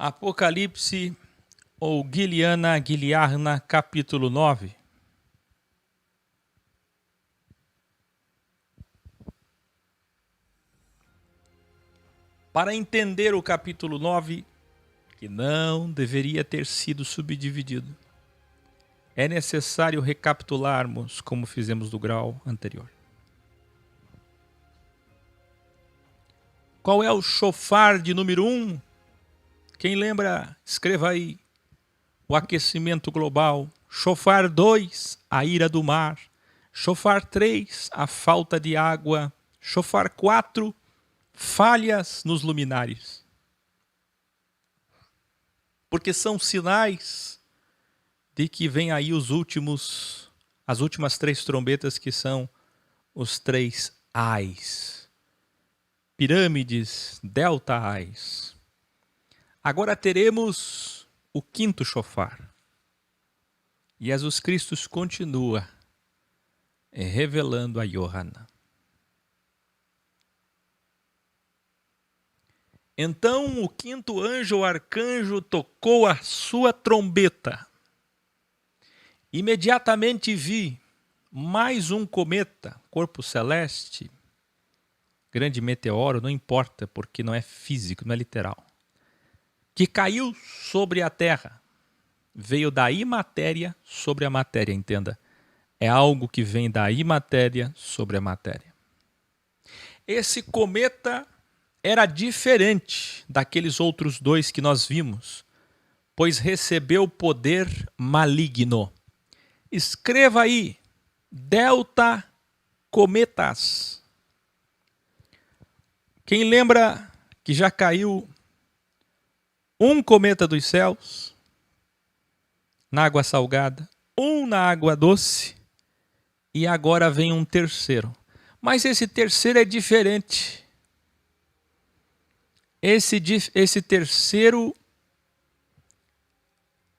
Apocalipse ou Guiliarna, capítulo 9. Para entender o capítulo 9, que não deveria ter sido subdividido, é necessário recapitularmos como fizemos do grau anterior. Qual é o shofar de número 1? Quem lembra, escreva aí. O aquecimento global. Shofar 2, a ira do mar. Shofar 3, a falta de água. Shofar 4, falhas nos luminares. Porque são sinais de que vem aí as últimas 3 trombetas, que são os 3 ais. Pirâmides, delta ais. Agora teremos o 5º shofar. E Jesus Cristo continua revelando a Yohanan. Então o 5º anjo, o arcanjo, tocou a sua trombeta. Imediatamente vi mais um cometa, corpo celeste, grande meteoro, não importa, porque não é físico, não é literal, que caiu sobre a terra. Veio da imatéria sobre a matéria, entenda. É algo que vem da imatéria sobre a matéria. Esse cometa era diferente daqueles outros 2 que nós vimos, pois recebeu poder maligno. Escreva aí, delta cometas. Quem lembra que já caiu um cometa dos céus na água salgada, um na água doce, e agora vem um terceiro. Mas esse terceiro é diferente. Esse terceiro,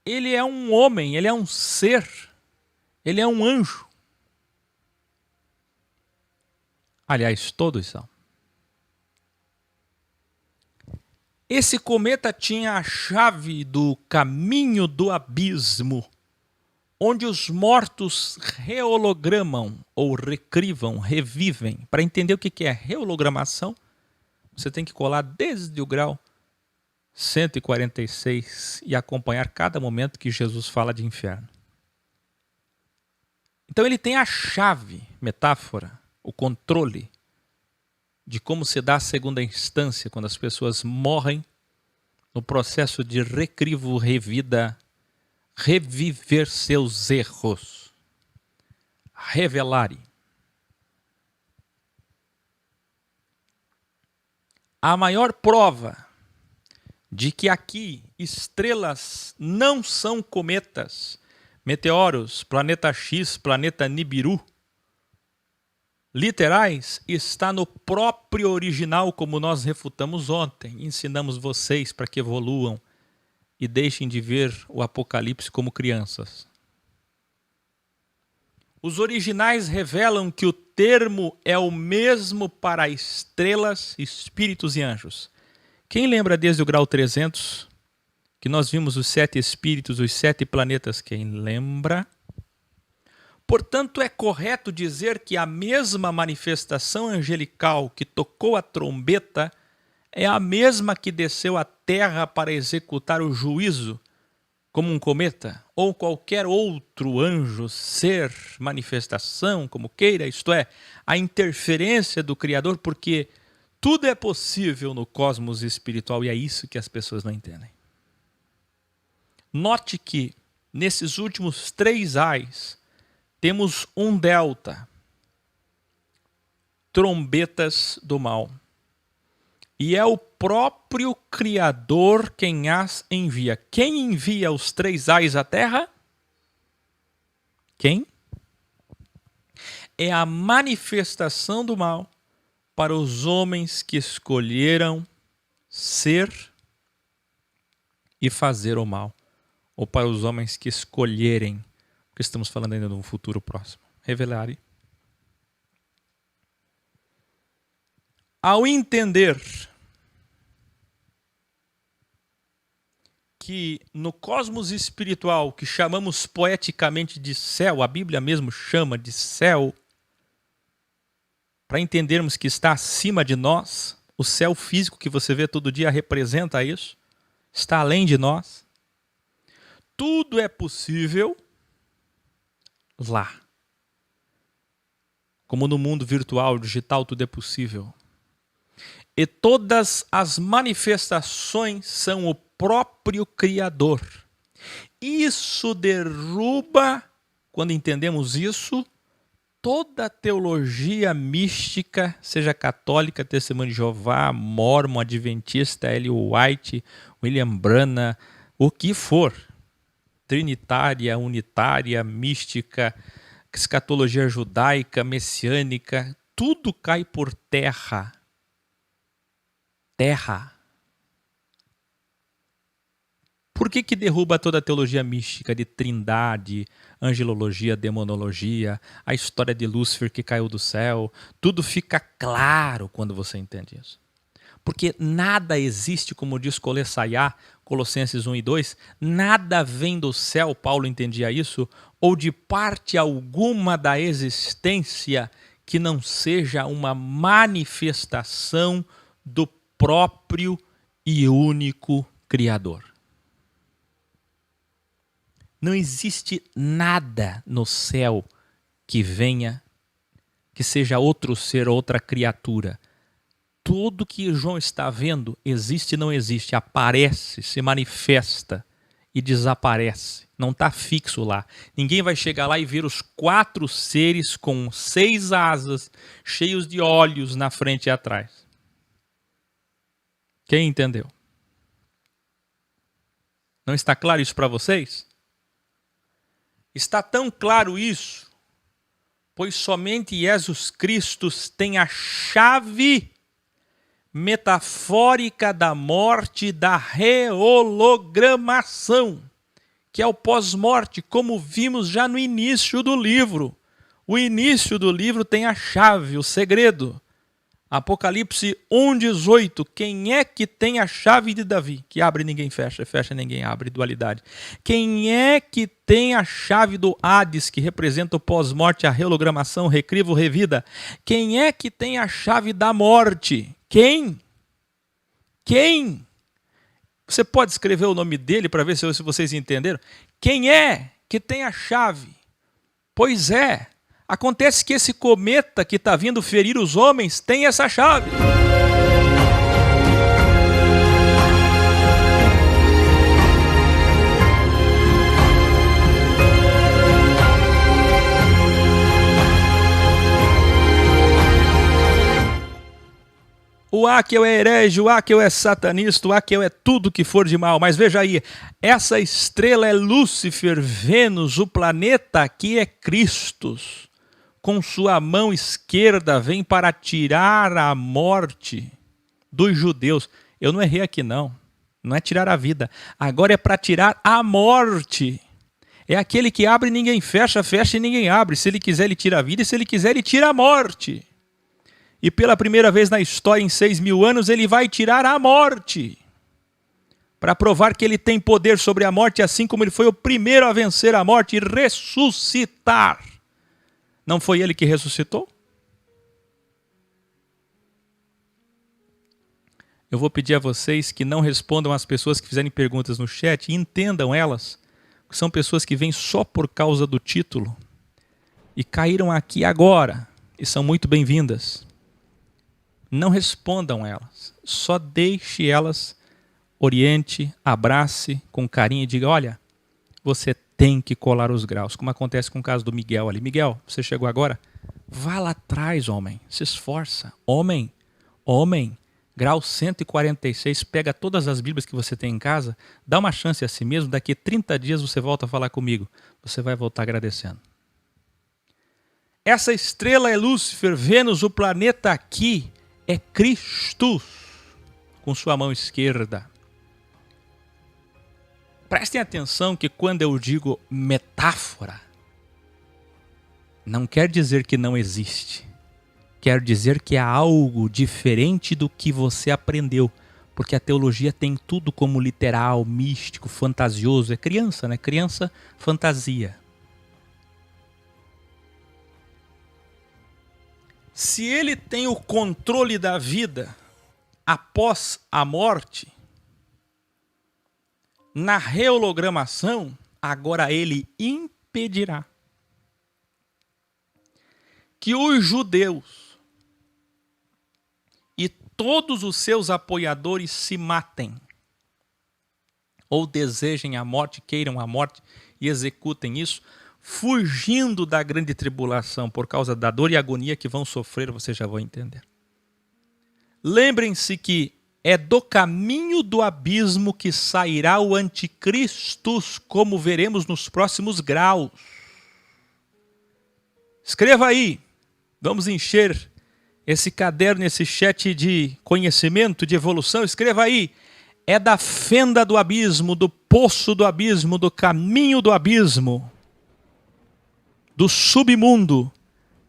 ele é um homem, ele é um ser, ele é um anjo. Aliás, todos são. Esse cometa tinha a chave do caminho do abismo, onde os mortos rehologramam, ou recrivam, revivem. Para entender o que é rehologramação, você tem que colar desde o grau 146 e acompanhar cada momento que Jesus fala de inferno. Então ele tem a chave, metáfora, o controle de como se dá a segunda instância quando as pessoas morrem no processo de recrivo, revida, reviver seus erros, revelarem. A maior prova de que aqui estrelas não são cometas, meteoros, planeta X, planeta Nibiru, literais, está no próprio original, como nós refutamos ontem. Ensinamos vocês para que evoluam e deixem de ver o Apocalipse como crianças. Os originais revelam que o termo é o mesmo para estrelas, espíritos e anjos. Quem lembra desde o grau 300, que nós vimos os 7 espíritos, os 7 planetas? Quem lembra? Portanto, é correto dizer que a mesma manifestação angelical que tocou a trombeta é a mesma que desceu à terra para executar o juízo, como um cometa, ou qualquer outro anjo, ser, manifestação, como queira, isto é, a interferência do Criador, porque tudo é possível no cosmos espiritual, e é isso que as pessoas não entendem. Note que, nesses últimos 3 ais, temos um delta, trombetas do mal. E é o próprio Criador quem as envia. Quem envia os 3 ais à terra? Quem? É a manifestação do mal para os homens que escolheram ser e fazer o mal. Ou para os homens que escolherem, porque estamos falando ainda de um futuro próximo. Revelarem. Ao entender que no cosmos espiritual, que chamamos poeticamente de céu, a Bíblia mesmo chama de céu, para entendermos que está acima de nós, o céu físico que você vê todo dia representa isso, está além de nós. Tudo é possível lá. Como no mundo virtual, digital, tudo é possível. E todas as manifestações são o próprio Criador. Isso derruba, quando entendemos isso, toda a teologia mística, seja católica, Testemunho de Jeová, Mórmon, Adventista, Ellen White, William Branham, o que for. Trinitária, unitária, mística, escatologia judaica, messiânica, tudo cai por terra. Terra. Por que derruba toda a teologia mística de trindade, angelologia, demonologia, a história de Lúcifer que caiu do céu? Tudo fica claro quando você entende isso. Porque nada existe, como diz Colessaiá, Colossenses 1 e 2, nada vem do céu, Paulo entendia isso, ou de parte alguma da existência que não seja uma manifestação do próprio e único Criador. Não existe nada no céu que venha, que seja outro ser, outra criatura. Tudo que João está vendo existe e não existe, aparece, se manifesta e desaparece. Não está fixo lá. Ninguém vai chegar lá e ver os 4 seres com 6 asas, cheios de olhos na frente e atrás. Quem entendeu? Não está claro isso para vocês? Está tão claro isso, pois somente Jesus Cristo tem a chave metafórica da morte e da rehologramação, que é o pós-morte, como vimos já no início do livro. O início do livro tem a chave, o segredo. Apocalipse 1,18. Quem é que tem a chave de Davi? Que abre e ninguém fecha, fecha e ninguém abre, dualidade. Quem é que tem a chave do Hades, que representa o pós-morte, a rehologramação, recrivo, revida? Quem é que tem a chave da morte? Quem? Quem? Você pode escrever o nome dele para ver se vocês entenderam? Quem é que tem a chave? Pois é. Acontece que esse cometa que está vindo ferir os homens tem essa chave. O Áquel é herege, o Áquel é satanista, o Áquel é tudo que for de mal. Mas veja aí, essa estrela é Lúcifer, Vênus, o planeta aqui é Cristo. Com sua mão esquerda vem para tirar a morte dos judeus. Eu não errei aqui não. Não é tirar a vida. Agora é para tirar a morte. É aquele que abre e ninguém fecha, fecha e ninguém abre. Se ele quiser, ele tira a vida. E se ele quiser, ele tira a morte. E pela primeira vez na história, em 6.000 anos, ele vai tirar a morte. Para provar que ele tem poder sobre a morte, assim como ele foi o primeiro a vencer a morte e ressuscitar. Não foi ele que ressuscitou? Eu vou pedir a vocês que não respondam às pessoas que fizerem perguntas no chat e entendam elas, que são pessoas que vêm só por causa do título e caíram aqui agora e são muito bem-vindas. Não respondam elas, só deixe elas, oriente, abrace com carinho e diga, olha, você tem que colar os graus, como acontece com o caso do Miguel ali. Miguel, você chegou agora? Vá lá atrás, homem, se esforça. Homem, grau 146, pega todas as Bíblias que você tem em casa, dá uma chance a si mesmo, daqui 30 dias você volta a falar comigo. Você vai voltar agradecendo. Essa estrela é Lúcifer, Vênus, o planeta aqui é Cristo, com sua mão esquerda. Prestem atenção que quando eu digo metáfora, não quer dizer que não existe. Quer dizer que é algo diferente do que você aprendeu. Porque a teologia tem tudo como literal, místico, fantasioso. É criança, né? Criança, fantasia. Se ele tem o controle da vida após a morte, na rehologramação, agora ele impedirá que os judeus e todos os seus apoiadores se matem, ou desejem a morte, queiram a morte e executem isso, fugindo da grande tribulação por causa da dor e agonia que vão sofrer, vocês já vão entender. Lembrem-se que é do caminho do abismo que sairá o anticristo, como veremos nos próximos graus. Escreva aí, vamos encher esse caderno, esse chat de conhecimento, de evolução, escreva aí. É da fenda do abismo, do poço do abismo, do caminho do abismo, do submundo,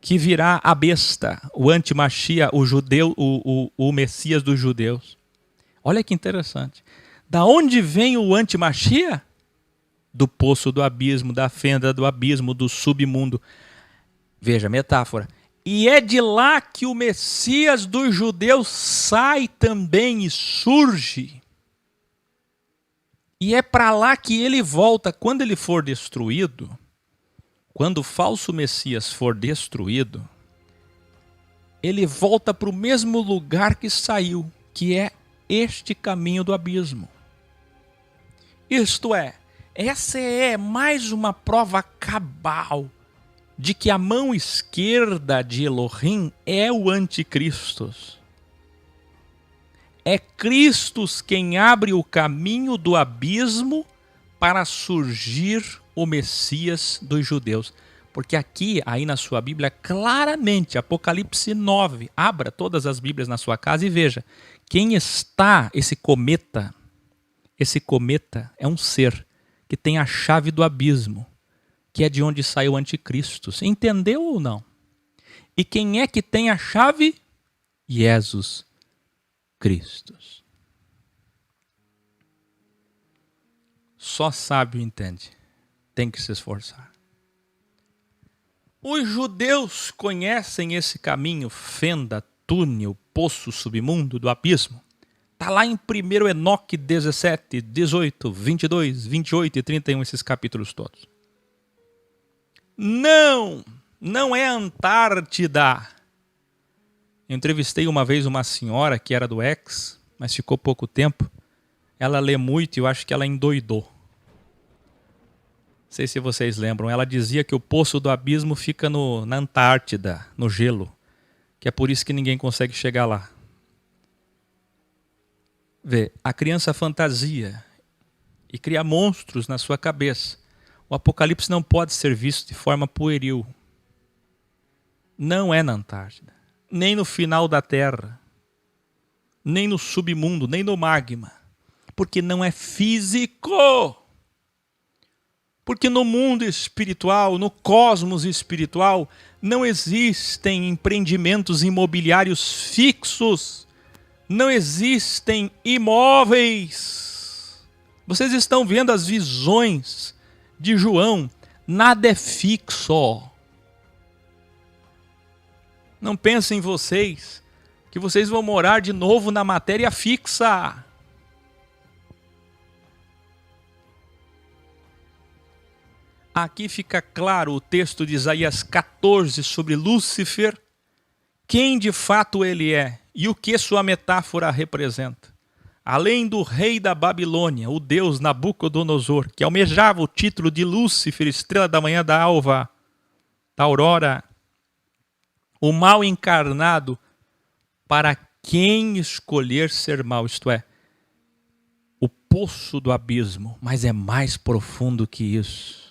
que virá a besta, o antimachia, o judeu, o Messias dos judeus. Olha que interessante. Da onde vem o antimachia? Do poço do abismo, da fenda do abismo, do submundo. Veja a metáfora. E é de lá que o Messias dos judeus sai também e surge. E é para lá que ele volta. Quando ele for destruído, quando o falso Messias for destruído, ele volta para o mesmo lugar que saiu, que é este caminho do abismo. Isto é, essa é mais uma prova cabal de que a mão esquerda de Elohim é o anticristo. É Cristo quem abre o caminho do abismo para surgir o Messias dos judeus. Porque aqui, aí na sua Bíblia, claramente, Apocalipse 9, abra todas as Bíblias na sua casa e veja, quem está esse cometa é um ser que tem a chave do abismo, que é de onde sai o anticristo. Entendeu ou não? E quem é que tem a chave? Jesus Cristo. Só sábio entende. Tem que se esforçar. Os judeus conhecem esse caminho, fenda, túnel, poço, submundo do abismo. Está lá em 1 Enoque 17, 18, 22, 28 e 31, esses capítulos todos. Não é Antártida. Eu entrevistei uma vez uma senhora que era do X, mas ficou pouco tempo. Ela lê muito e eu acho que ela endoidou. Não sei se vocês lembram. Ela dizia que o poço do abismo fica na Antártida, no gelo. Que é por isso que ninguém consegue chegar lá. Vê, a criança fantasia e cria monstros na sua cabeça. O Apocalipse não pode ser visto de forma pueril. Não é na Antártida, nem no final da Terra, nem no submundo, nem no magma. Porque não é físico. Porque no mundo espiritual, no cosmos espiritual, não existem empreendimentos imobiliários fixos. Não existem imóveis. Vocês estão vendo as visões de João. Nada é fixo. Não pensem vocês que vocês vão morar de novo na matéria fixa. Aqui fica claro o texto de Isaías 14 sobre Lúcifer, quem de fato ele é e o que sua metáfora representa. Além do rei da Babilônia, o deus Nabucodonosor, que almejava o título de Lúcifer, estrela da manhã da alva, da aurora, o mal encarnado para quem escolher ser mal, isto é, o poço do abismo, mas é mais profundo que isso.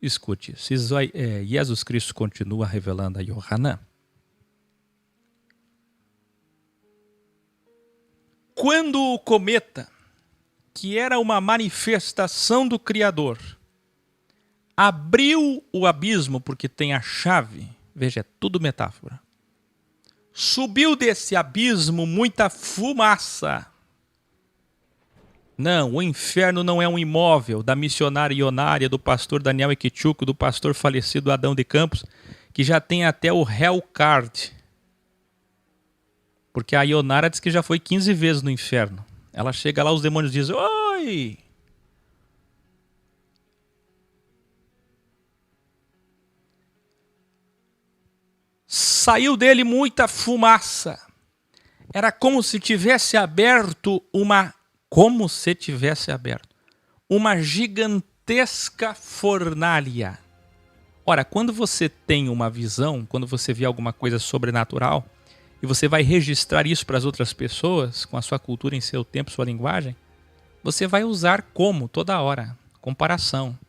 Escute, Jesus Cristo continua revelando a Yohanan. Quando o cometa, que era uma manifestação do Criador, abriu o abismo, porque tem a chave, veja, é tudo metáfora. Subiu desse abismo muita fumaça. Não, o inferno não é um imóvel da missionária Ionária, do pastor Daniel Equichuco, do pastor falecido Adão de Campos, que já tem até o Hell Card. Porque a Ionara diz que já foi 15 vezes no inferno. Ela chega lá, os demônios dizem: oi! Saiu dele muita fumaça. Era como se tivesse aberto uma gigantesca fornalha. Ora, quando você tem uma visão, quando você vê alguma coisa sobrenatural, e você vai registrar isso para as outras pessoas, com a sua cultura, em seu tempo, sua linguagem, você vai usar como toda hora, comparação.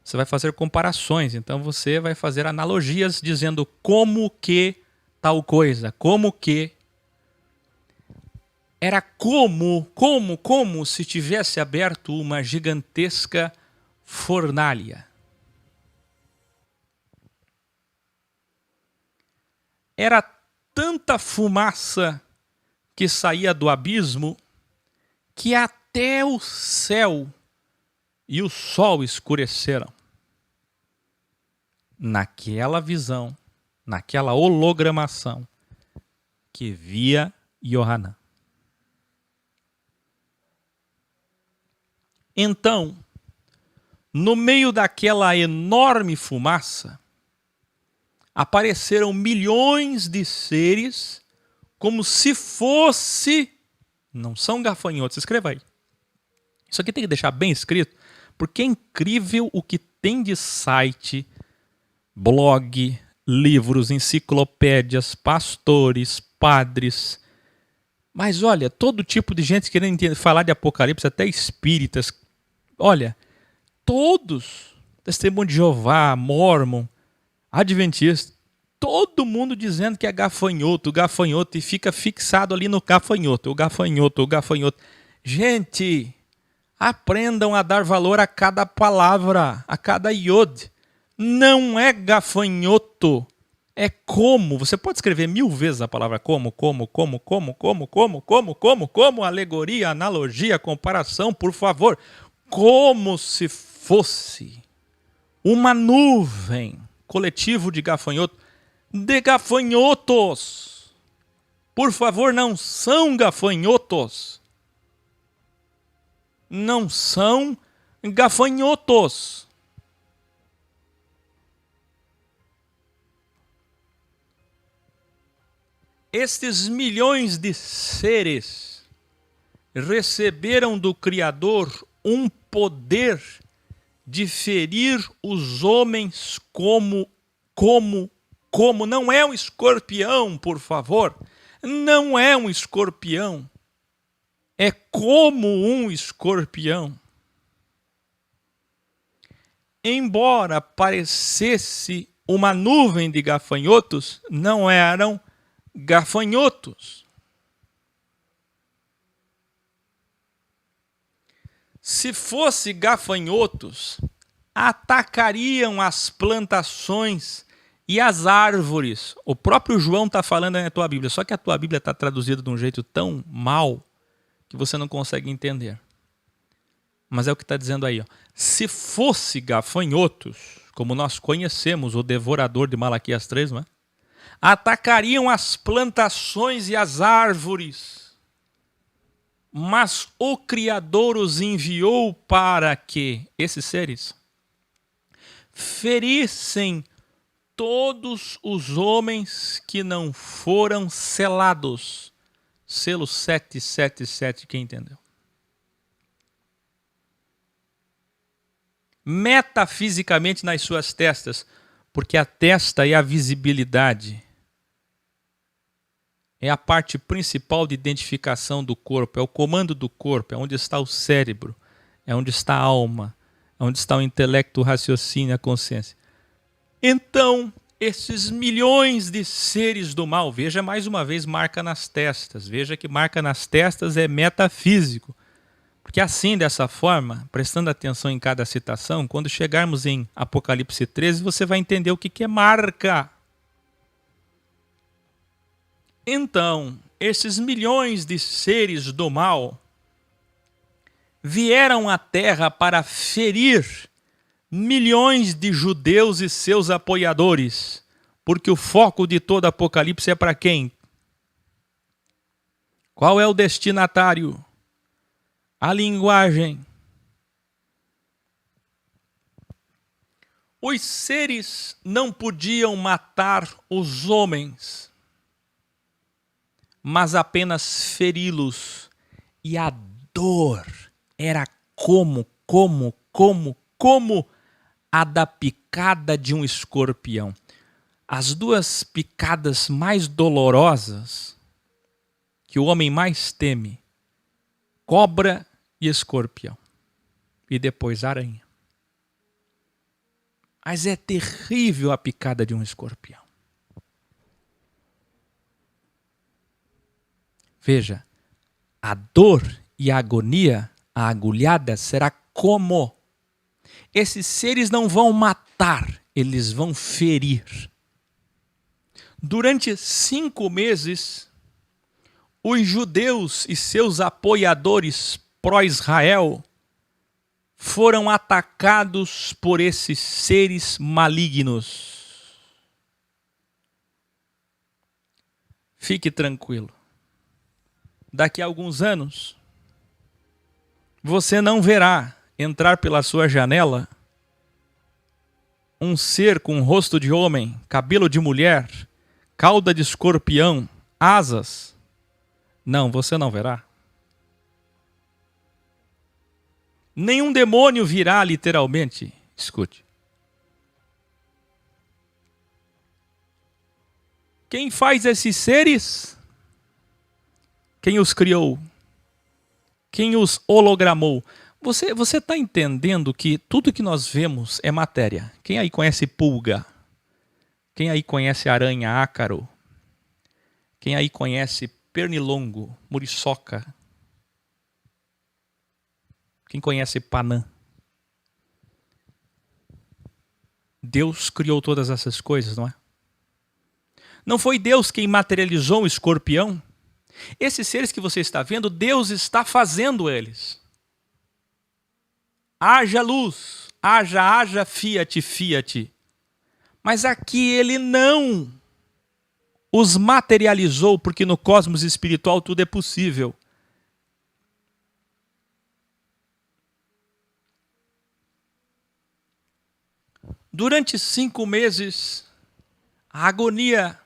Você vai fazer comparações, então você vai fazer analogias dizendo como que tal coisa, como que. Era como se tivesse aberto uma gigantesca fornalha. Era tanta fumaça que saía do abismo que até o céu e o sol escureceram. Naquela visão, naquela hologramação que via Yohanan. Então, no meio daquela enorme fumaça, apareceram milhões de seres como se fosse... Não são gafanhotos, escreva aí. Isso aqui tem que deixar bem escrito, porque é incrível o que tem de site, blog, livros, enciclopédias, pastores, padres. Mas olha, todo tipo de gente querendo falar de Apocalipse, até espíritas. Olha, todos, Testemunho de Jeová, Mórmon, Adventista, todo mundo dizendo que é gafanhoto, gafanhoto, e fica fixado ali no gafanhoto, o gafanhoto, o gafanhoto. Gente, aprendam a dar valor a cada palavra, a cada iod. Não é gafanhoto, é como. Você pode escrever 1000 vezes a palavra como, alegoria, analogia, comparação, por favor. Como se fosse uma nuvem, coletivo de gafanhotos. Por favor, não são gafanhotos. Não são gafanhotos. Estes milhões de seres receberam do Criador um poder de ferir os homens como. Não é um escorpião, por favor. Não é um escorpião. É como um escorpião. Embora parecesse uma nuvem de gafanhotos, não eram gafanhotos. Se fosse gafanhotos, atacariam as plantações e as árvores. O próprio João está falando na tua Bíblia, só que a tua Bíblia está traduzida de um jeito tão mal que você não consegue entender. Mas é o que está dizendo aí. Ó. Se fosse gafanhotos, como nós conhecemos o devorador de Malaquias 3, não é? Atacariam as plantações e as árvores. Mas o Criador os enviou para que esses seres ferissem todos os homens que não foram selados. Selo 777, quem entendeu? Metafisicamente nas suas testas, porque a testa é a visibilidade. É a parte principal de identificação do corpo, é o comando do corpo, é onde está o cérebro, é onde está a alma, é onde está o intelecto, o raciocínio, a consciência. Então, esses milhões de seres do mal, veja mais uma vez, marca nas testas. Veja que marca nas testas é metafísico. Porque assim, dessa forma, prestando atenção em cada citação, quando chegarmos em Apocalipse 13, você vai entender o que é marca. Então, esses milhões de seres do mal vieram à terra para ferir milhões de judeus e seus apoiadores, porque o foco de todo Apocalipse é para quem? Qual é o destinatário? A linguagem. Os seres não podiam matar os homens, mas apenas feri-los. E a dor era como a da picada de um escorpião. As duas picadas mais dolorosas que o homem mais teme: cobra e escorpião. E depois aranha. Mas é terrível a picada de um escorpião. Veja, a dor e a agonia, a agulhada, será como? Esses seres não vão matar, eles vão ferir. Durante 5 meses, os judeus e seus apoiadores pró-Israel foram atacados por esses seres malignos. Fique tranquilo. Daqui a alguns anos, você não verá entrar pela sua janela um ser com rosto de homem, cabelo de mulher, cauda de escorpião, asas. Não, você não verá. Nenhum demônio virá literalmente. Escute. Quem faz esses seres? Quem os criou? Quem os hologramou? Você está entendendo que tudo que nós vemos é matéria? Quem aí conhece pulga? Quem aí conhece aranha, ácaro? Quem aí conhece pernilongo, muriçoca? Quem conhece panã? Deus criou todas essas coisas, não é? Não foi Deus quem materializou o escorpião? Esses seres que você está vendo, Deus está fazendo eles. Haja luz, haja, fiat, fiat. Mas aqui ele não os materializou, porque no cosmos espiritual tudo é possível. Durante 5 meses, a agonia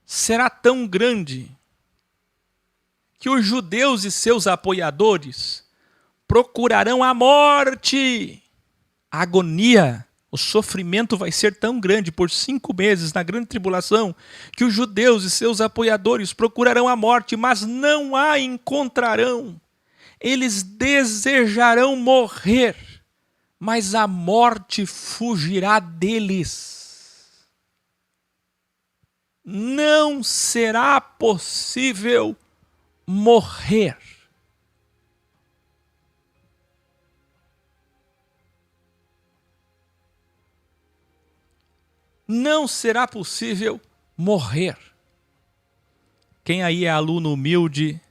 será tão grande que os judeus e seus apoiadores procurarão a morte. A agonia, o sofrimento vai ser tão grande por 5 meses na grande tribulação que os judeus e seus apoiadores procurarão a morte, mas não a encontrarão. Eles desejarão morrer, mas a morte fugirá deles. Não será possível morrer. Não será possível morrer. Quem aí é aluno humilde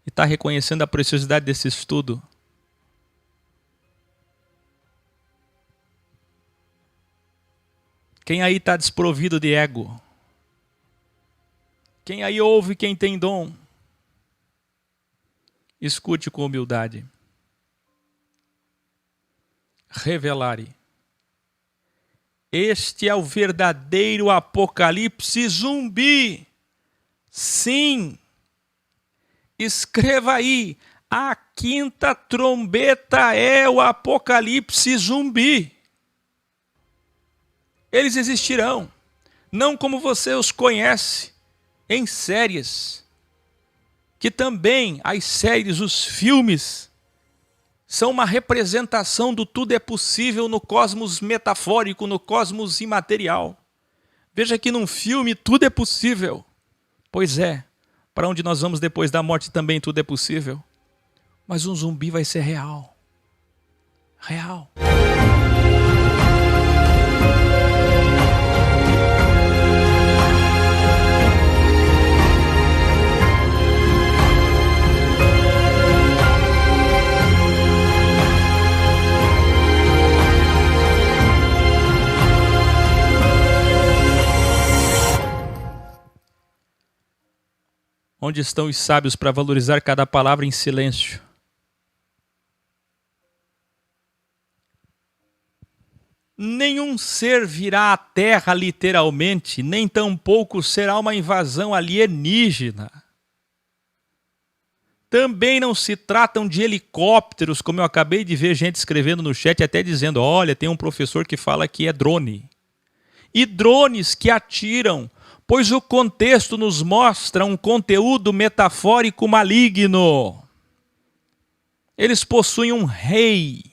e está reconhecendo a preciosidade desse estudo? Quem aí está desprovido de ego? Quem aí ouve, quem tem dom? Escute com humildade. Revelare. Este é o verdadeiro apocalipse zumbi. Sim. Escreva aí. A 5ª trombeta é o apocalipse zumbi. Eles existirão, não como você os conhece, em séries. Que também as séries, os filmes, são uma representação do tudo é possível no cosmos metafórico, no cosmos imaterial. Veja que num filme tudo é possível. Pois é, para onde nós vamos depois da morte também tudo é possível. Mas um zumbi vai ser real. Real. Onde estão os sábios para valorizar cada palavra em silêncio? Nenhum ser virá à Terra literalmente, nem tampouco será uma invasão alienígena. Também não se tratam de helicópteros, como eu acabei de ver gente escrevendo no chat, até dizendo, olha, tem um professor que fala que é drone. E drones que atiram, pois o contexto nos mostra um conteúdo metafórico maligno. Eles possuem um rei.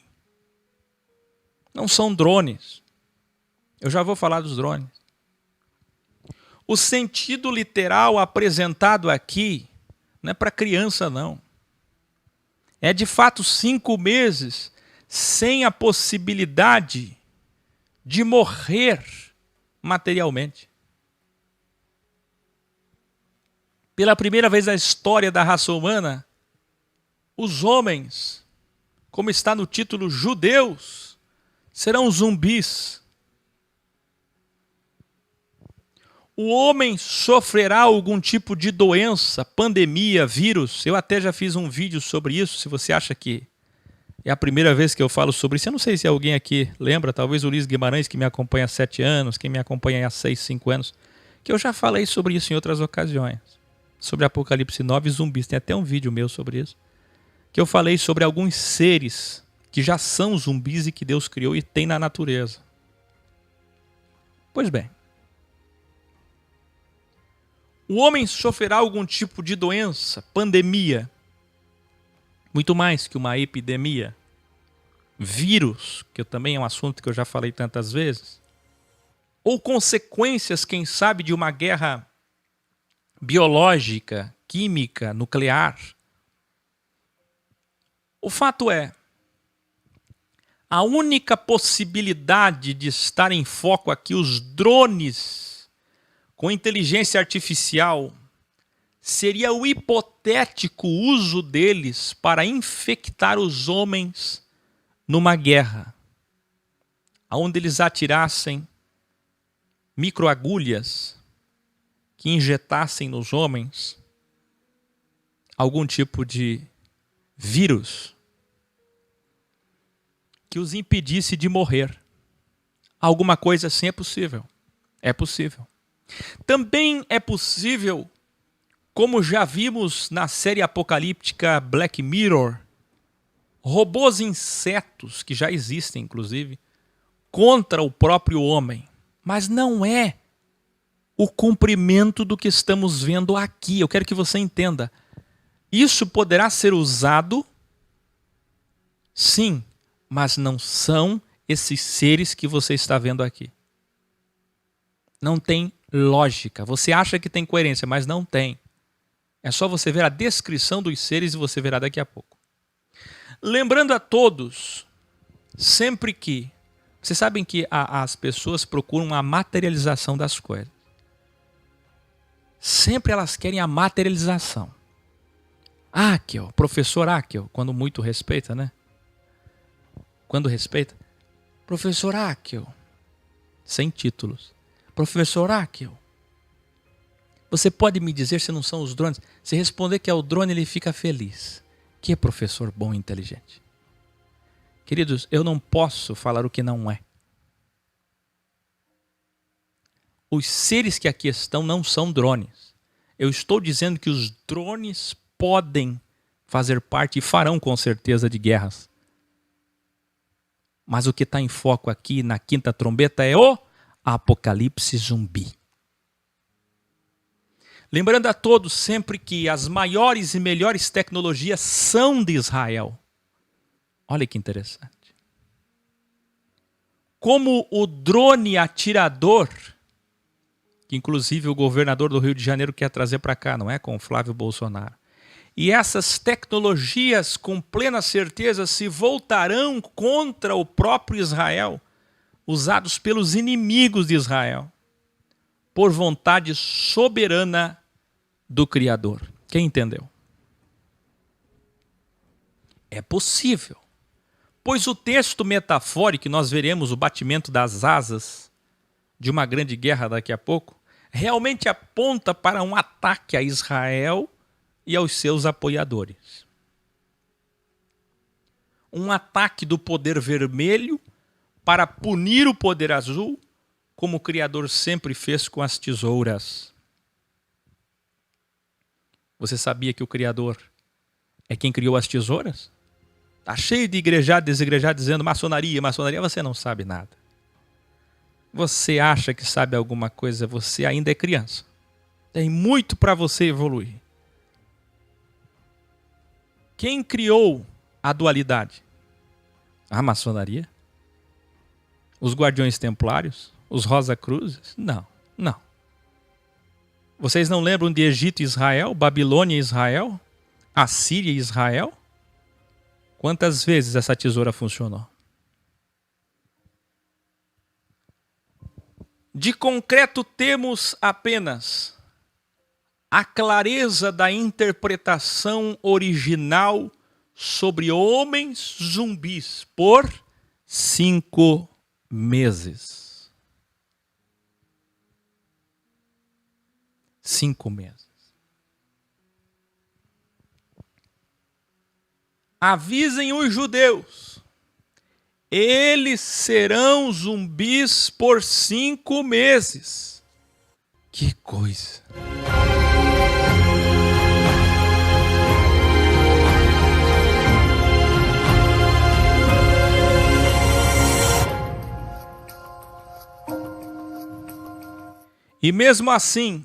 Não são drones. Eu já vou falar dos drones. O sentido literal apresentado aqui não é para criança, não. É de fato 5 meses sem a possibilidade de morrer materialmente. Pela primeira vez na história da raça humana, os homens, como está no título judeus, serão zumbis. O homem sofrerá algum tipo de doença, pandemia, vírus. Eu até já fiz um vídeo sobre isso, se você acha que é a primeira vez que eu falo sobre isso. Eu não sei se alguém aqui lembra, talvez o Luiz Guimarães, que me acompanha há 7 anos, quem me acompanha há 6, 5 anos, que eu já falei sobre isso em outras ocasiões. Sobre Apocalipse 9 e zumbis. Tem até um vídeo meu sobre isso. Que eu falei sobre alguns seres que já são zumbis e que Deus criou e tem na natureza. Pois bem. O homem sofrerá algum tipo de doença, pandemia, muito mais que uma epidemia, vírus, que também é um assunto que eu já falei tantas vezes, ou consequências, quem sabe, de uma guerra biológica, química, nuclear. O fato é, a única possibilidade de estar em foco aqui, os drones com inteligência artificial, seria o hipotético uso deles para infectar os homens numa guerra, onde eles atirassem microagulhas que injetassem nos homens algum tipo de vírus que os impedisse de morrer. Alguma coisa assim é possível. É possível. Também é possível, como já vimos na série apocalíptica Black Mirror, robôs insetos, que já existem inclusive, contra o próprio homem. Mas não é o cumprimento do que estamos vendo aqui. Eu quero que você entenda. Isso poderá ser usado, sim, mas não são esses seres que você está vendo aqui. Não tem lógica. Você acha que tem coerência, mas não tem. É só você ver a descrição dos seres e você verá daqui a pouco. Lembrando a todos, sempre que... Vocês sabem que as pessoas procuram a materialização das coisas. Sempre elas querem a materialização. Akel, professor Akel, quando muito respeita, né? Quando respeita. Professor Akel, sem títulos. Professor Akel, você pode me dizer se não são os drones? Se responder que é o drone, ele fica feliz. Que professor bom e inteligente. Queridos, eu não posso falar o que não é. Os seres que aqui estão não são drones. Eu estou dizendo que os drones podem fazer parte e farão com certeza de guerras. Mas o que está em foco aqui na quinta trombeta é o Apocalipse zumbi. Lembrando a todos sempre que as maiores e melhores tecnologias são de Israel. Olha que interessante. Como o drone atirador, que inclusive o governador do Rio de Janeiro quer trazer para cá, não é? Com o Flávio Bolsonaro. E essas tecnologias, com plena certeza, se voltarão contra o próprio Israel, usados pelos inimigos de Israel, por vontade soberana do Criador. Quem entendeu? É possível. Pois o texto metafórico, que nós veremos o batimento das asas de uma grande guerra daqui a pouco, realmente aponta para um ataque a Israel e aos seus apoiadores. Um ataque do poder vermelho para punir o poder azul, como o Criador sempre fez com as tesouras. Você sabia que o Criador é quem criou as tesouras? Está cheio de igrejado, desigrejado, dizendo maçonaria, maçonaria, você não sabe nada. Você acha que sabe alguma coisa, você ainda é criança. Tem muito para você evoluir. Quem criou a dualidade? A maçonaria? Os guardiões templários? Os Rosa-Cruzes? Não, não. Vocês não lembram de Egito e Israel? Babilônia e Israel? Assíria e Israel? Quantas vezes essa tesoura funcionou? De concreto temos apenas a clareza da interpretação original sobre homens zumbis por 5 meses. 5 meses. Avisem os judeus. Eles serão zumbis por 5 meses. Que coisa. E mesmo assim,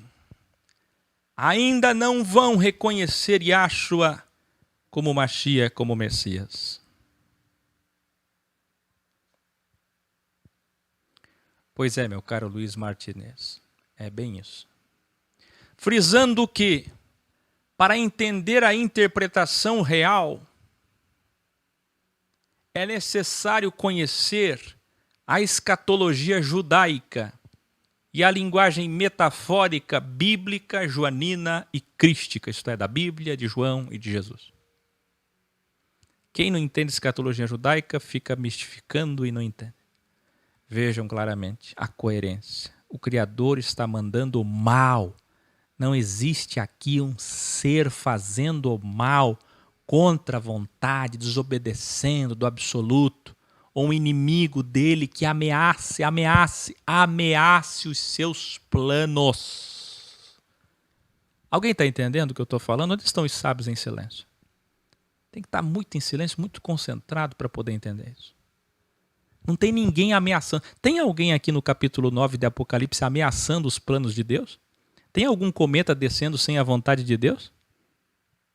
ainda não vão reconhecer Yahshua como Mashiach, como Messias. Pois é, meu caro Luiz Martinez, é bem isso. Frisando que, para entender a interpretação real, é necessário conhecer a escatologia judaica e a linguagem metafórica, bíblica, joanina e crística, isto é, da Bíblia, de João e de Jesus. Quem não entende escatologia judaica fica mistificando e não entende. Vejam claramente a coerência. O Criador está mandando o mal. Não existe aqui um ser fazendo o mal contra a vontade, desobedecendo do absoluto, ou um inimigo dele que ameace os seus planos. Alguém está entendendo o que eu estou falando? Onde estão os sábios em silêncio? Tem que estar muito em silêncio, muito concentrado para poder entender isso. Não tem ninguém ameaçando. Tem alguém aqui no capítulo 9 de Apocalipse ameaçando os planos de Deus? Tem algum cometa descendo sem a vontade de Deus?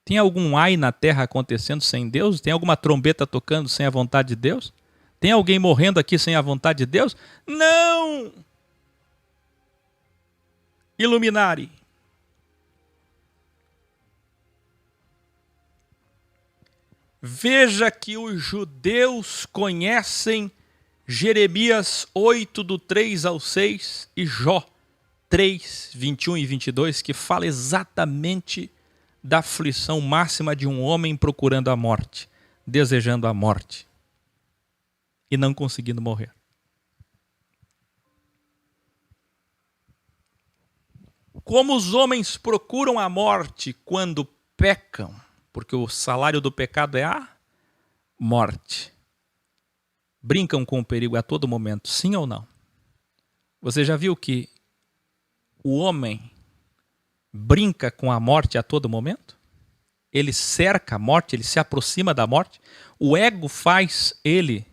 Tem algum ai na terra acontecendo sem Deus? Tem alguma trombeta tocando sem a vontade de Deus? Tem alguém morrendo aqui sem a vontade de Deus? Não! Illuminati. Veja que os judeus conhecem Jeremias 8, do 3 ao 6 e Jó 3, 21 e 22, que fala exatamente da aflição máxima de um homem procurando a morte, desejando a morte e não conseguindo morrer. Como os homens procuram a morte quando pecam, porque o salário do pecado é a morte. Brincam com o perigo a todo momento, sim ou não? Você já viu que o homem brinca com a morte a todo momento? Ele cerca a morte, ele se aproxima da morte. O ego faz ele,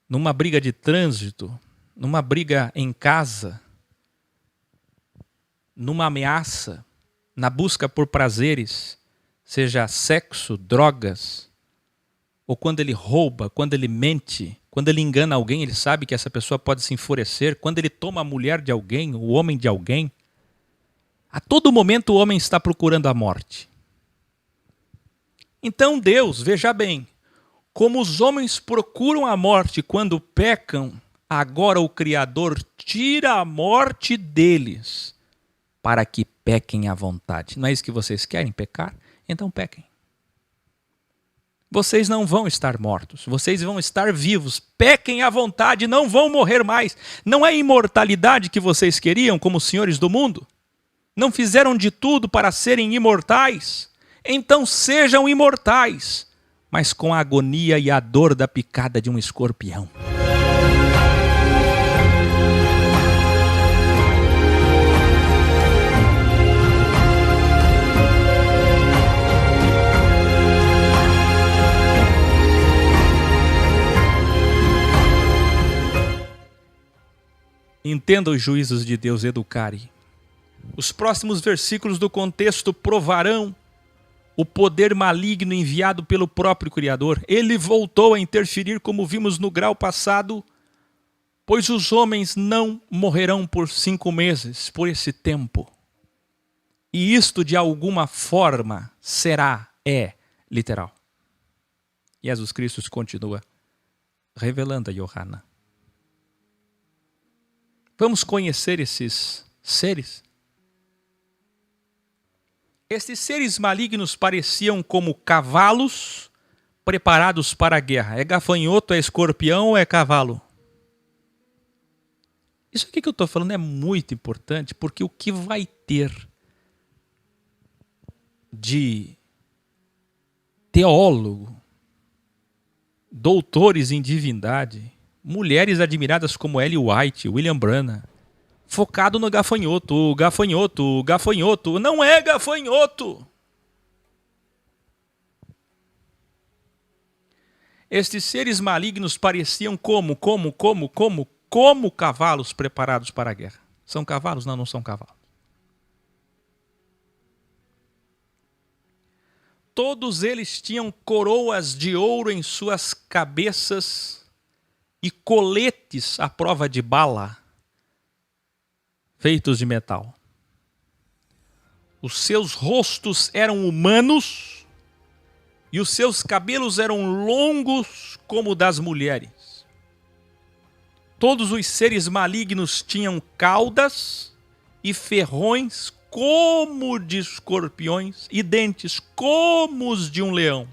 numa briga de trânsito, numa briga em casa, numa ameaça, na busca por prazeres, seja sexo, drogas, ou quando ele rouba, quando ele mente, quando ele engana alguém, ele sabe que essa pessoa pode se enfurecer, quando ele toma a mulher de alguém, o homem de alguém, a todo momento o homem está procurando a morte. Então Deus, veja bem, como os homens procuram a morte quando pecam, agora o Criador tira a morte deles para que pequem à vontade. Não é isso que vocês querem, pecar? Então pequem. Vocês não vão estar mortos, vocês vão estar vivos. Pequem à vontade, não vão morrer mais. Não é imortalidade que vocês queriam como senhores do mundo? Não fizeram de tudo para serem imortais? Então sejam imortais, mas com a agonia e a dor da picada de um escorpião. Entenda os juízos de Deus, educare. Os próximos versículos do contexto provarão o poder maligno enviado pelo próprio Criador. Ele voltou a interferir, como vimos no grau passado, pois os homens não morrerão por 5 meses, por esse tempo. E isto, de alguma forma, é literal. Jesus Cristo continua revelando a Yohana. Vamos conhecer esses seres? Esses seres malignos pareciam como cavalos preparados para a guerra. É gafanhoto, é escorpião ou é cavalo? Isso aqui que eu estou falando é muito importante, porque o que vai ter de teólogo, doutores em divindade, mulheres admiradas como Ellen White, William Branham, focado no gafanhoto, gafanhoto, não é gafanhoto. Estes seres malignos pareciam como cavalos preparados para a guerra. São cavalos? Não, não são cavalos. Todos eles tinham coroas de ouro em suas cabeças e coletes à prova de bala, feitos de metal. Os seus rostos eram humanos e os seus cabelos eram longos como o das mulheres. Todos os seres malignos tinham caudas e ferrões como de escorpiões e dentes como os de um leão.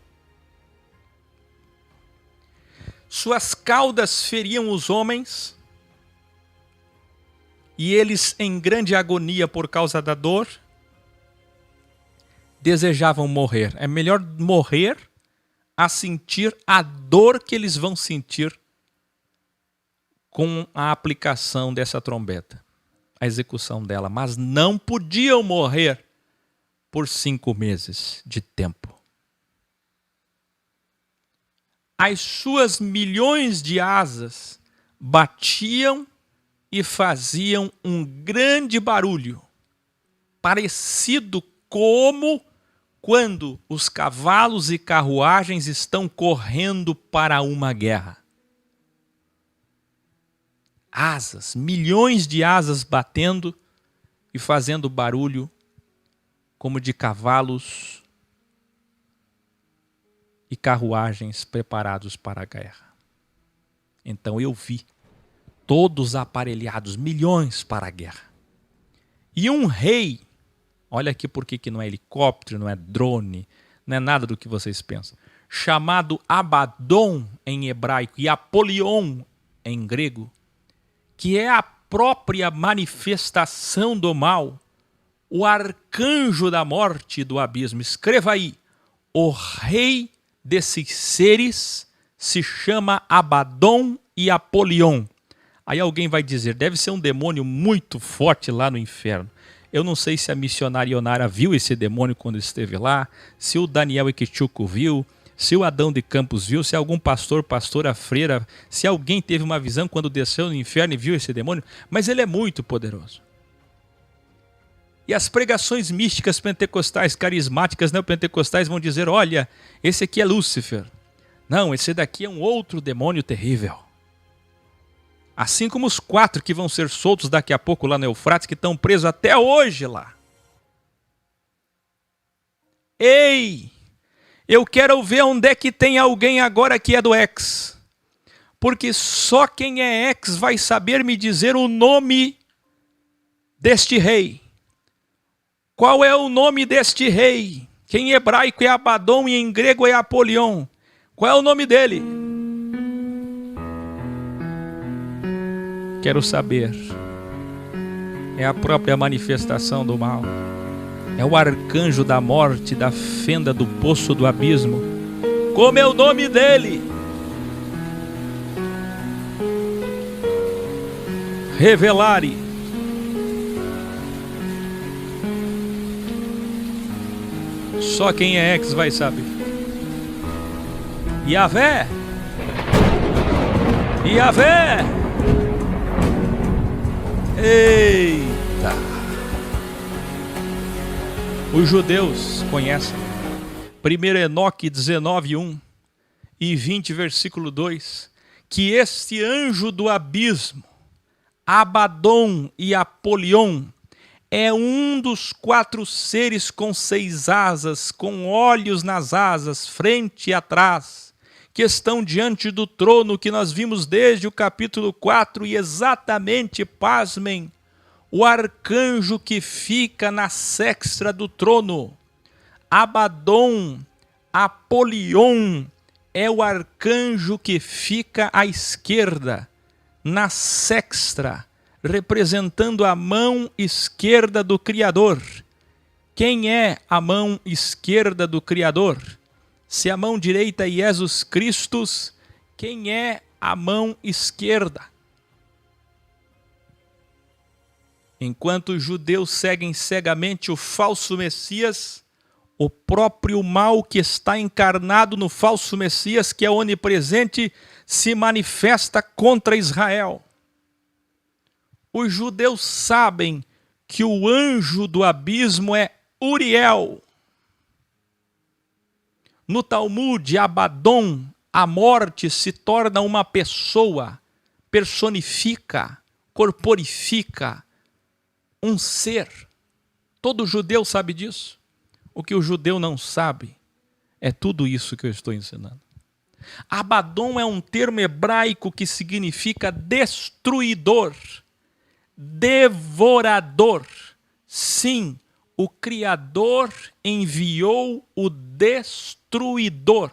Suas caudas feriam os homens e eles, em grande agonia por causa da dor, desejavam morrer. É melhor morrer a sentir a dor que eles vão sentir com a aplicação dessa trombeta, a execução dela. Mas não podiam morrer por 5 meses de tempo. As suas milhões de asas batiam e faziam um grande barulho, parecido como quando os cavalos e carruagens estão correndo para uma guerra. Asas, milhões de asas batendo e fazendo barulho como de cavalos e carruagens preparados para a guerra. Então eu vi todos aparelhados, milhões para a guerra. E um rei, olha aqui por que não é helicóptero, não é drone, não é nada do que vocês pensam, chamado Abaddon em hebraico e Apolion em grego, que é a própria manifestação do mal, o arcanjo da morte e do abismo. Escreva aí, o rei desses seres se chama Abaddon e Apolion. Aí alguém vai dizer, deve ser um demônio muito forte lá no inferno. Eu não sei se a missionária Ionara viu esse demônio quando esteve lá, se o Daniel Iquichuco viu, se o Adão de Campos viu, se algum pastor, pastora, freira, se alguém teve uma visão quando desceu no inferno e viu esse demônio, mas ele é muito poderoso. E as pregações místicas pentecostais, carismáticas neopentecostais vão dizer, olha, esse aqui é Lúcifer. Não, esse daqui é um outro demônio terrível. Assim como os 4 que vão ser soltos daqui a pouco lá no Eufrates, que estão presos até hoje lá. Ei, eu quero ver onde é que tem alguém agora que é do ex. Porque só quem é ex vai saber me dizer o nome deste rei. Qual é o nome deste rei? Que em hebraico é Abaddon e em grego é Apolion. Qual é o nome dele? Quero saber. é a própria manifestação do mal. É o arcanjo da morte, da fenda do poço do abismo. Como é o nome dele? Revelare. Só quem é ex vai saber. Yahvé. Yahvé. Eita. Os judeus conhecem. 1 Enoque 19:1 e 20, versículo 2, que este anjo do abismo, Abadom e Apolion, é um dos 4 seres com 6 asas, com olhos nas asas, frente e atrás, que estão diante do trono, que nós vimos desde o capítulo 4, e exatamente, pasmem, o arcanjo que fica na sexta do trono. Abadom, Apolion, é o arcanjo que fica à esquerda, na sexta, representando a mão esquerda do Criador. Quem é a mão esquerda do Criador? Se a mão direita é Jesus Cristo, quem é a mão esquerda? Enquanto os judeus seguem cegamente o falso Messias, o próprio mal que está encarnado no falso Messias, que é onipresente, se manifesta contra Israel. Os judeus sabem que o anjo do abismo é Uriel. No Talmud, Abadom, a morte se torna uma pessoa, personifica, corporifica um ser. Todo judeu sabe disso. O que o judeu não sabe é tudo isso que eu estou ensinando. Abadom é um termo hebraico que significa destruidor, devorador. Sim, o Criador enviou o destruidor,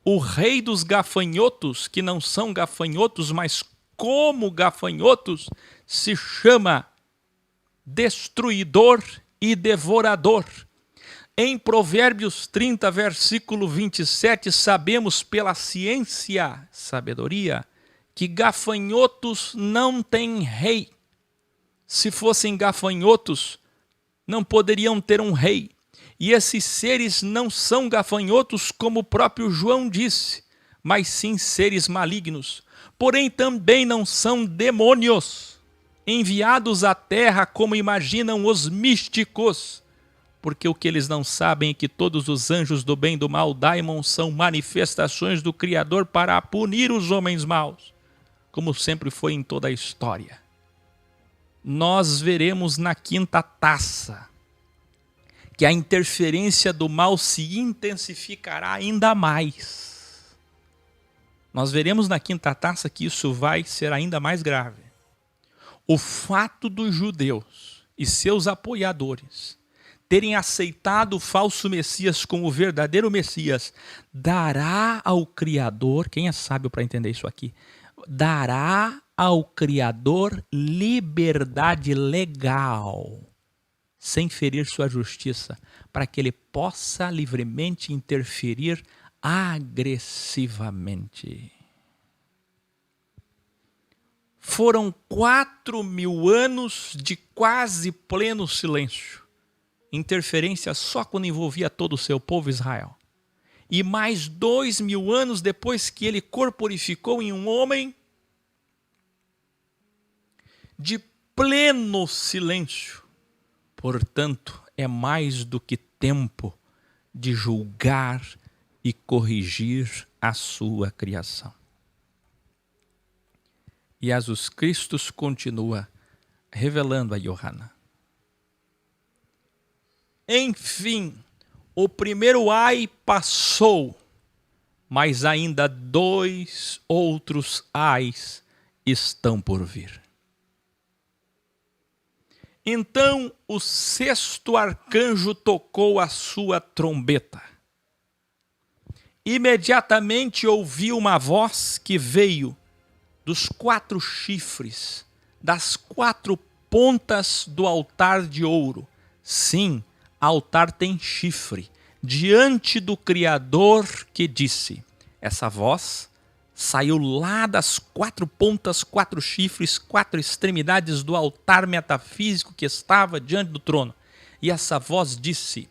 o rei dos gafanhotos, que não são gafanhotos, mas como gafanhotos, se chama destruidor e devorador. Em Provérbios 30, versículo 27, sabemos pela ciência, sabedoria, que gafanhotos não têm rei. Se fossem gafanhotos, não poderiam ter um rei. E esses seres não são gafanhotos, como o próprio João disse, mas sim seres malignos. Porém, também não são demônios enviados à terra, como imaginam os místicos. Porque o que eles não sabem é que todos os anjos do bem e do mal, daimon, são manifestações do Criador para punir os homens maus, como sempre foi em toda a história. Nós veremos na quinta taça que a interferência do mal se intensificará ainda mais. Nós veremos na quinta taça que isso vai ser ainda mais grave. O fato dos judeus e seus apoiadores terem aceitado o falso Messias como o verdadeiro Messias, dará ao Criador, quem é sábio para entender isso aqui, dará ao Criador liberdade legal, sem ferir sua justiça, para que ele possa livremente interferir agressivamente. Foram 4.000 anos de quase pleno silêncio. Interferência só quando envolvia todo o seu povo Israel. E mais 2.000 anos depois que ele corporificou em um homem, de pleno silêncio. Portanto, é mais do que tempo de julgar e corrigir a sua criação. E Jesus Cristo continua revelando a Yohana. Enfim, o primeiro ai passou, mas ainda 2 outros ais estão por vir. Então o 6º arcanjo tocou a sua trombeta. Imediatamente ouvi uma voz que veio dos 4 chifres, das 4 pontas do altar de ouro. Sim, altar tem chifre, diante do Criador que disse. Essa voz saiu lá das 4 pontas, 4 chifres, 4 extremidades do altar metafísico que estava diante do trono. E essa voz disse: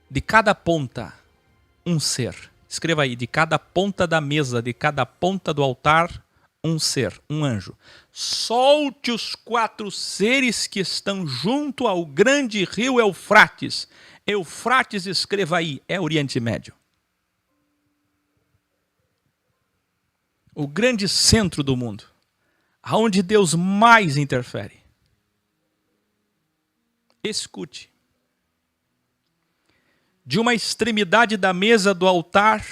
de cada ponta, um ser. Escreva aí, de cada ponta da mesa, de cada ponta do altar, um ser, um anjo. Solte os 4 seres que estão junto ao grande rio Eufrates. Eufrates, escreva aí, é Oriente Médio. O grande centro do mundo, aonde Deus mais interfere. Escute. De uma extremidade da mesa do altar,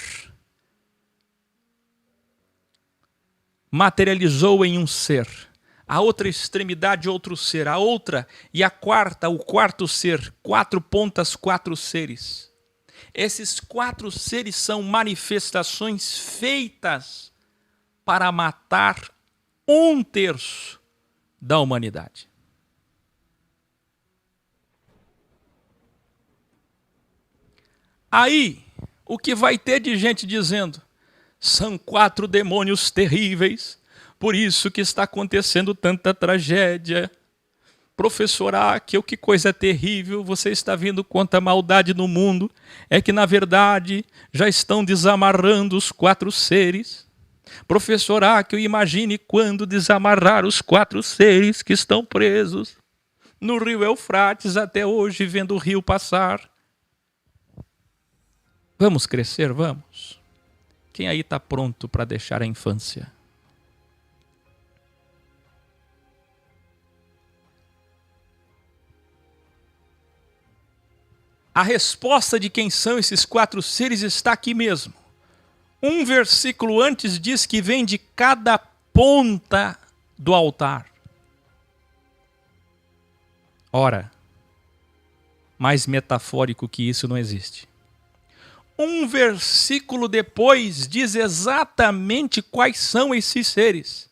materializou em um ser. A outra extremidade, outro ser. A outra e a quarta, o quarto ser. 4 pontas, 4 seres. Esses 4 seres são manifestações feitas para matar 1/3 da humanidade. Aí, o que vai ter de gente dizendo: são 4 demônios terríveis, por isso que está acontecendo tanta tragédia. Professor Áquil, que coisa terrível, você está vendo quanta maldade no mundo. É que, na verdade, já estão desamarrando os 4 seres. Professor Áquil, imagine quando desamarrar os 4 seres que estão presos no rio Eufrates até hoje, vendo o rio passar. Vamos crescer, vamos. Quem aí está pronto para deixar a infância? A resposta de quem são esses 4 seres está aqui mesmo. Um versículo antes diz que vem de cada ponta do altar. Ora, mais metafórico que isso não existe. Um versículo depois diz exatamente quais são esses seres.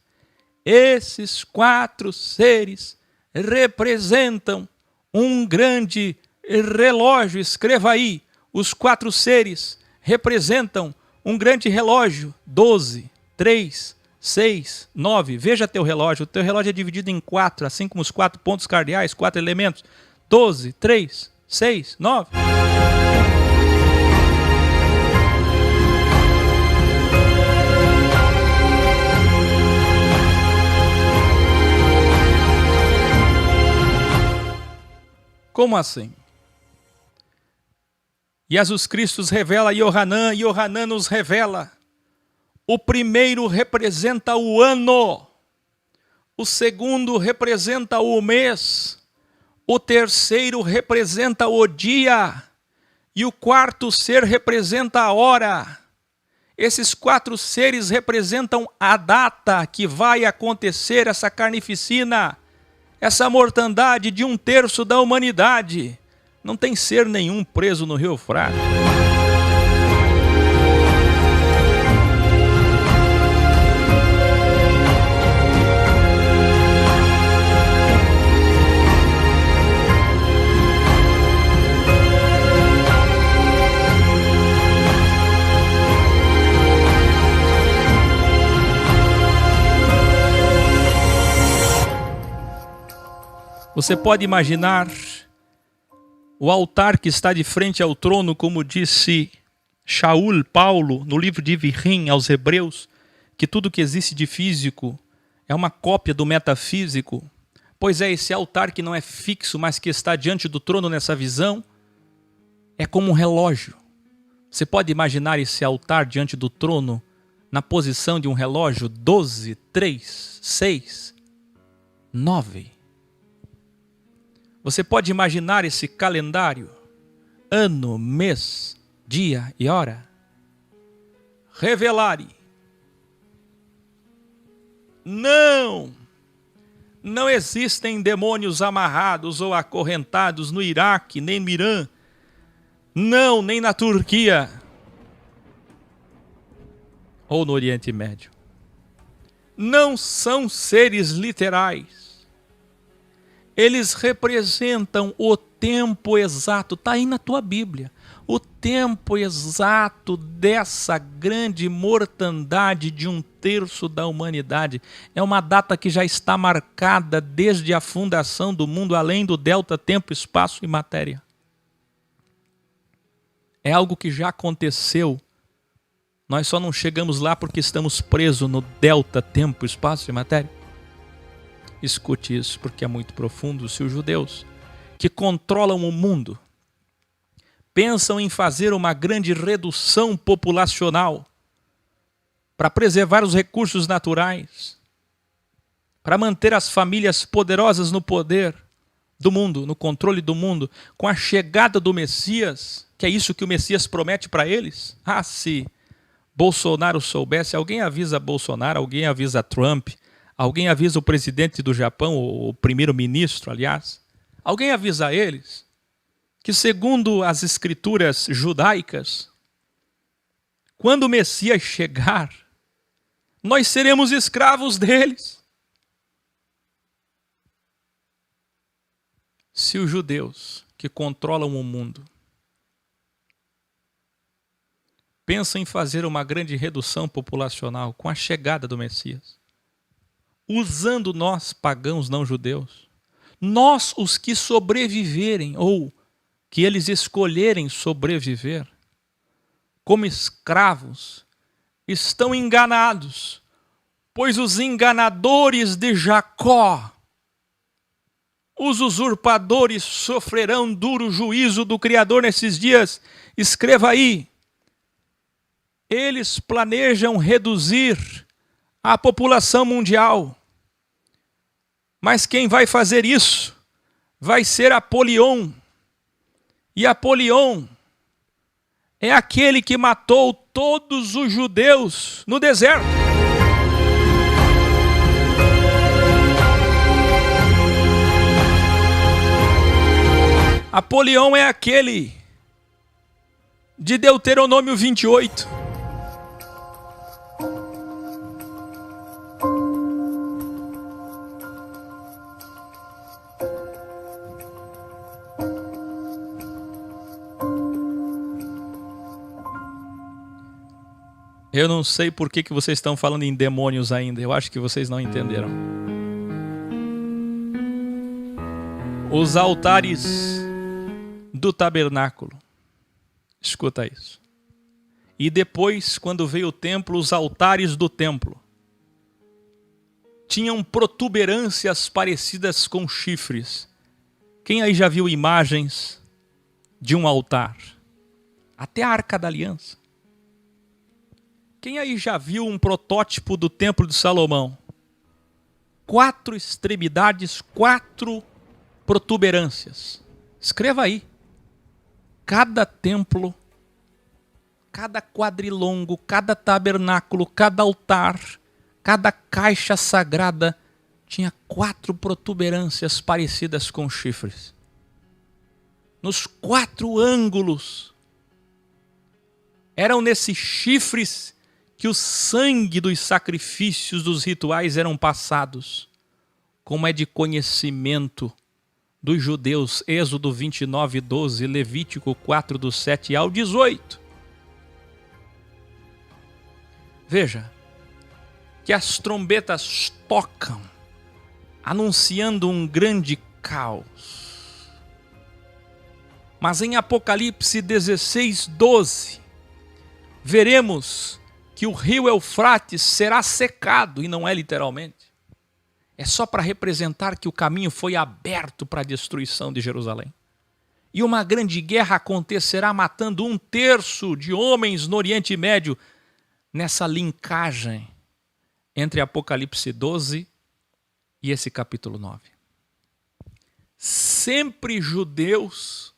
Esses 4 seres representam um grande relógio. Escreva aí, os 4 seres representam um grande relógio. 12, 3, 6, 9. Veja teu relógio. O teu relógio é dividido em 4, assim como os 4 pontos cardeais, 4 elementos. 12, 3, 6, 9. Como assim? Jesus Cristo revela a Yohanan, Yohanan nos revela. O primeiro representa o ano, o segundo representa o mês, o terceiro representa o dia e o quarto ser representa a hora. Esses 4 seres representam a data que vai acontecer essa carnificina, essa mortandade de 1/3 da humanidade. Não tem ser nenhum preso no rio Eufrates. Você pode imaginar o altar que está de frente ao trono, como disse Shaul, Paulo, no livro de Virrim aos Hebreus, que tudo que existe de físico é uma cópia do metafísico. Pois é, esse altar que não é fixo, mas que está diante do trono nessa visão, é como um relógio. Você pode imaginar esse altar diante do trono na posição de um relógio? 12, 3, 6, 9. Você pode imaginar esse calendário? Ano, mês, dia e hora? Revelare. Não existem demônios amarrados ou acorrentados no Iraque, nem no Irã. Não, nem na Turquia. Ou no Oriente Médio. Não são seres literais. Eles representam o tempo exato, está aí na tua Bíblia, o tempo exato dessa grande mortandade de 1/3 da humanidade. É uma data que já está marcada desde a fundação do mundo, além do delta, tempo, espaço e matéria. É algo que já aconteceu. Nós só não chegamos lá porque estamos presos no delta, tempo, espaço e matéria. Escute isso, porque é muito profundo. Se os judeus que controlam o mundo pensam em fazer uma grande redução populacional para preservar os recursos naturais, para manter as famílias poderosas no poder do mundo, no controle do mundo, com a chegada do Messias, que é isso que o Messias promete para eles. Se Bolsonaro soubesse, alguém avisa Bolsonaro, alguém avisa Trump, alguém avisa o presidente do Japão, o primeiro-ministro, aliás. Alguém avisa a eles que, segundo as escrituras judaicas, quando o Messias chegar, nós seremos escravos deles. Se os judeus que controlam o mundo pensam em fazer uma grande redução populacional com a chegada do Messias, usando nós, pagãos não judeus, nós os que sobreviverem, ou que eles escolherem sobreviver, como escravos, estão enganados, pois os enganadores de Jacó, os usurpadores sofrerão duro juízo do Criador nesses dias. Escreva aí. Eles planejam reduzir a população mundial. Mas quem vai fazer isso vai ser Apolion. E Apolion é aquele que matou todos os judeus no deserto. Apolion é aquele de Deuteronômio 28. Eu não sei por que vocês estão falando em demônios ainda. Eu acho que vocês não entenderam. Os altares do tabernáculo. Escuta isso. E depois, quando veio o templo, os altares do templo tinham protuberâncias parecidas com chifres. Quem aí já viu imagens de um altar? Até a Arca da Aliança. Quem aí já viu um protótipo do Templo de Salomão? 4 extremidades, 4 protuberâncias. Escreva aí. Cada templo, cada quadrilongo, cada tabernáculo, cada altar, cada caixa sagrada tinha 4 protuberâncias parecidas com chifres. Nos 4 ângulos eram nesses chifres que o sangue dos sacrifícios dos rituais eram passados, como é de conhecimento dos judeus, Êxodo 29, 12, Levítico 4, do 7 ao 18. Veja, que as trombetas tocam, anunciando um grande caos. Mas em Apocalipse 16, 12, veremos que o rio Eufrates será secado, e não é literalmente. É só para representar que o caminho foi aberto para a destruição de Jerusalém. E uma grande guerra acontecerá, matando 1/3 de homens no Oriente Médio, nessa linkagem entre Apocalipse 12 e esse capítulo 9. Sempre judeus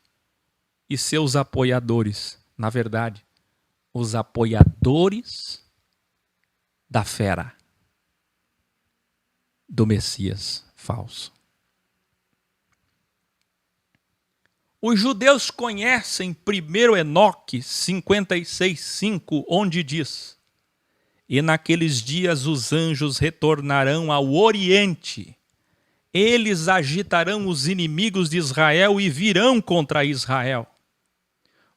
e seus apoiadores, na verdade, os apoiadores da fera, do Messias falso. Os judeus conhecem 1 Enoque 56:5, onde diz: e naqueles dias os anjos retornarão ao Oriente Eles agitarão os inimigos de Israel e virão contra Israel.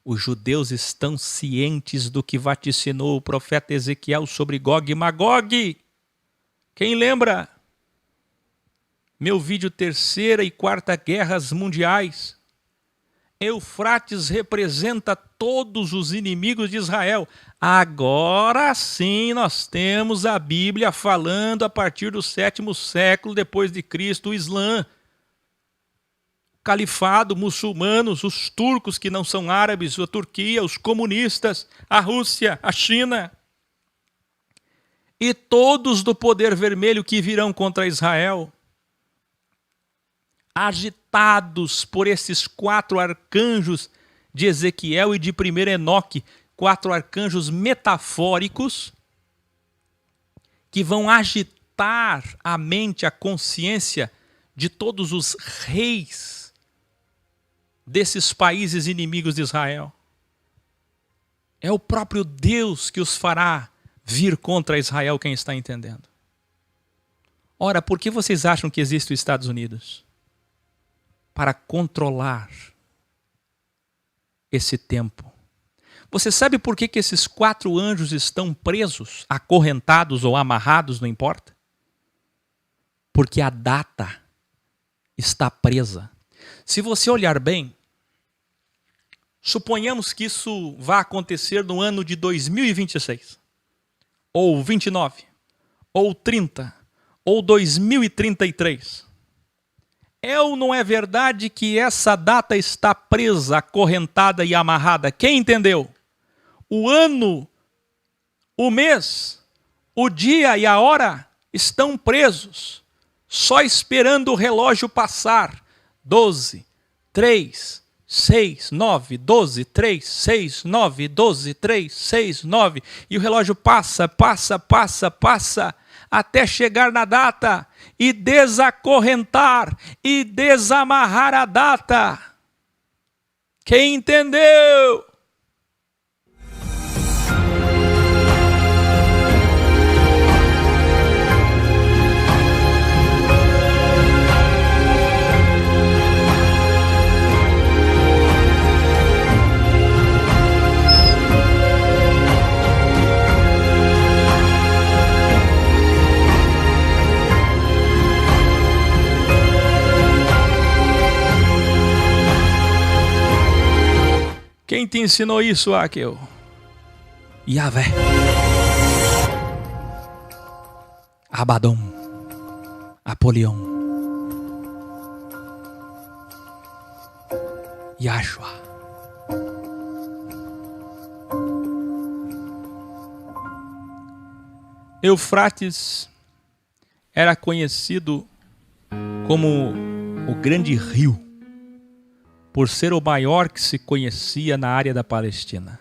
Os judeus estão cientes do que vaticinou o profeta Ezequiel sobre Gog e Magog. Quem lembra? Meu vídeo Terceira e Quarta Guerras Mundiais. Eufrates representa todos os inimigos de Israel. Agora sim nós temos a Bíblia falando a partir do 7º século depois de Cristo, o Islã. Califado, muçulmanos, os turcos que não são árabes, a Turquia, os comunistas, a Rússia, a China. E todos do poder vermelho que virão contra Israel. Agitados por esses 4 arcanjos de Ezequiel e de 1º Enoque, 4 arcanjos metafóricos, que vão agitar a mente, a consciência de todos os reis desses países inimigos de Israel. É o próprio Deus que os fará vir contra Israel, quem está entendendo. Ora, por que vocês acham que existe os Estados Unidos? Para controlar esse tempo. Você sabe por que esses 4 anjos estão presos, acorrentados ou amarrados, não importa? Porque a data está presa. Se você olhar bem, suponhamos que isso vá acontecer no ano de 2026, ou 29, ou 30, ou 2033. É ou não é verdade que essa data está presa, acorrentada e amarrada? Quem entendeu? O ano, o mês, o dia e a hora estão presos, só esperando o relógio passar. 12, 3, 6, 9, 12, 3, 6, 9, 12, 3, 6, 9. E o relógio passa, até chegar na data e desacorrentar e desamarrar a data. Quem entendeu? Quem te ensinou isso, Aqueu? Yahvé. Abaddon. Apolion. Yahshua. Eufrates era conhecido como o grande rio, por ser o maior que se conhecia na área da Palestina.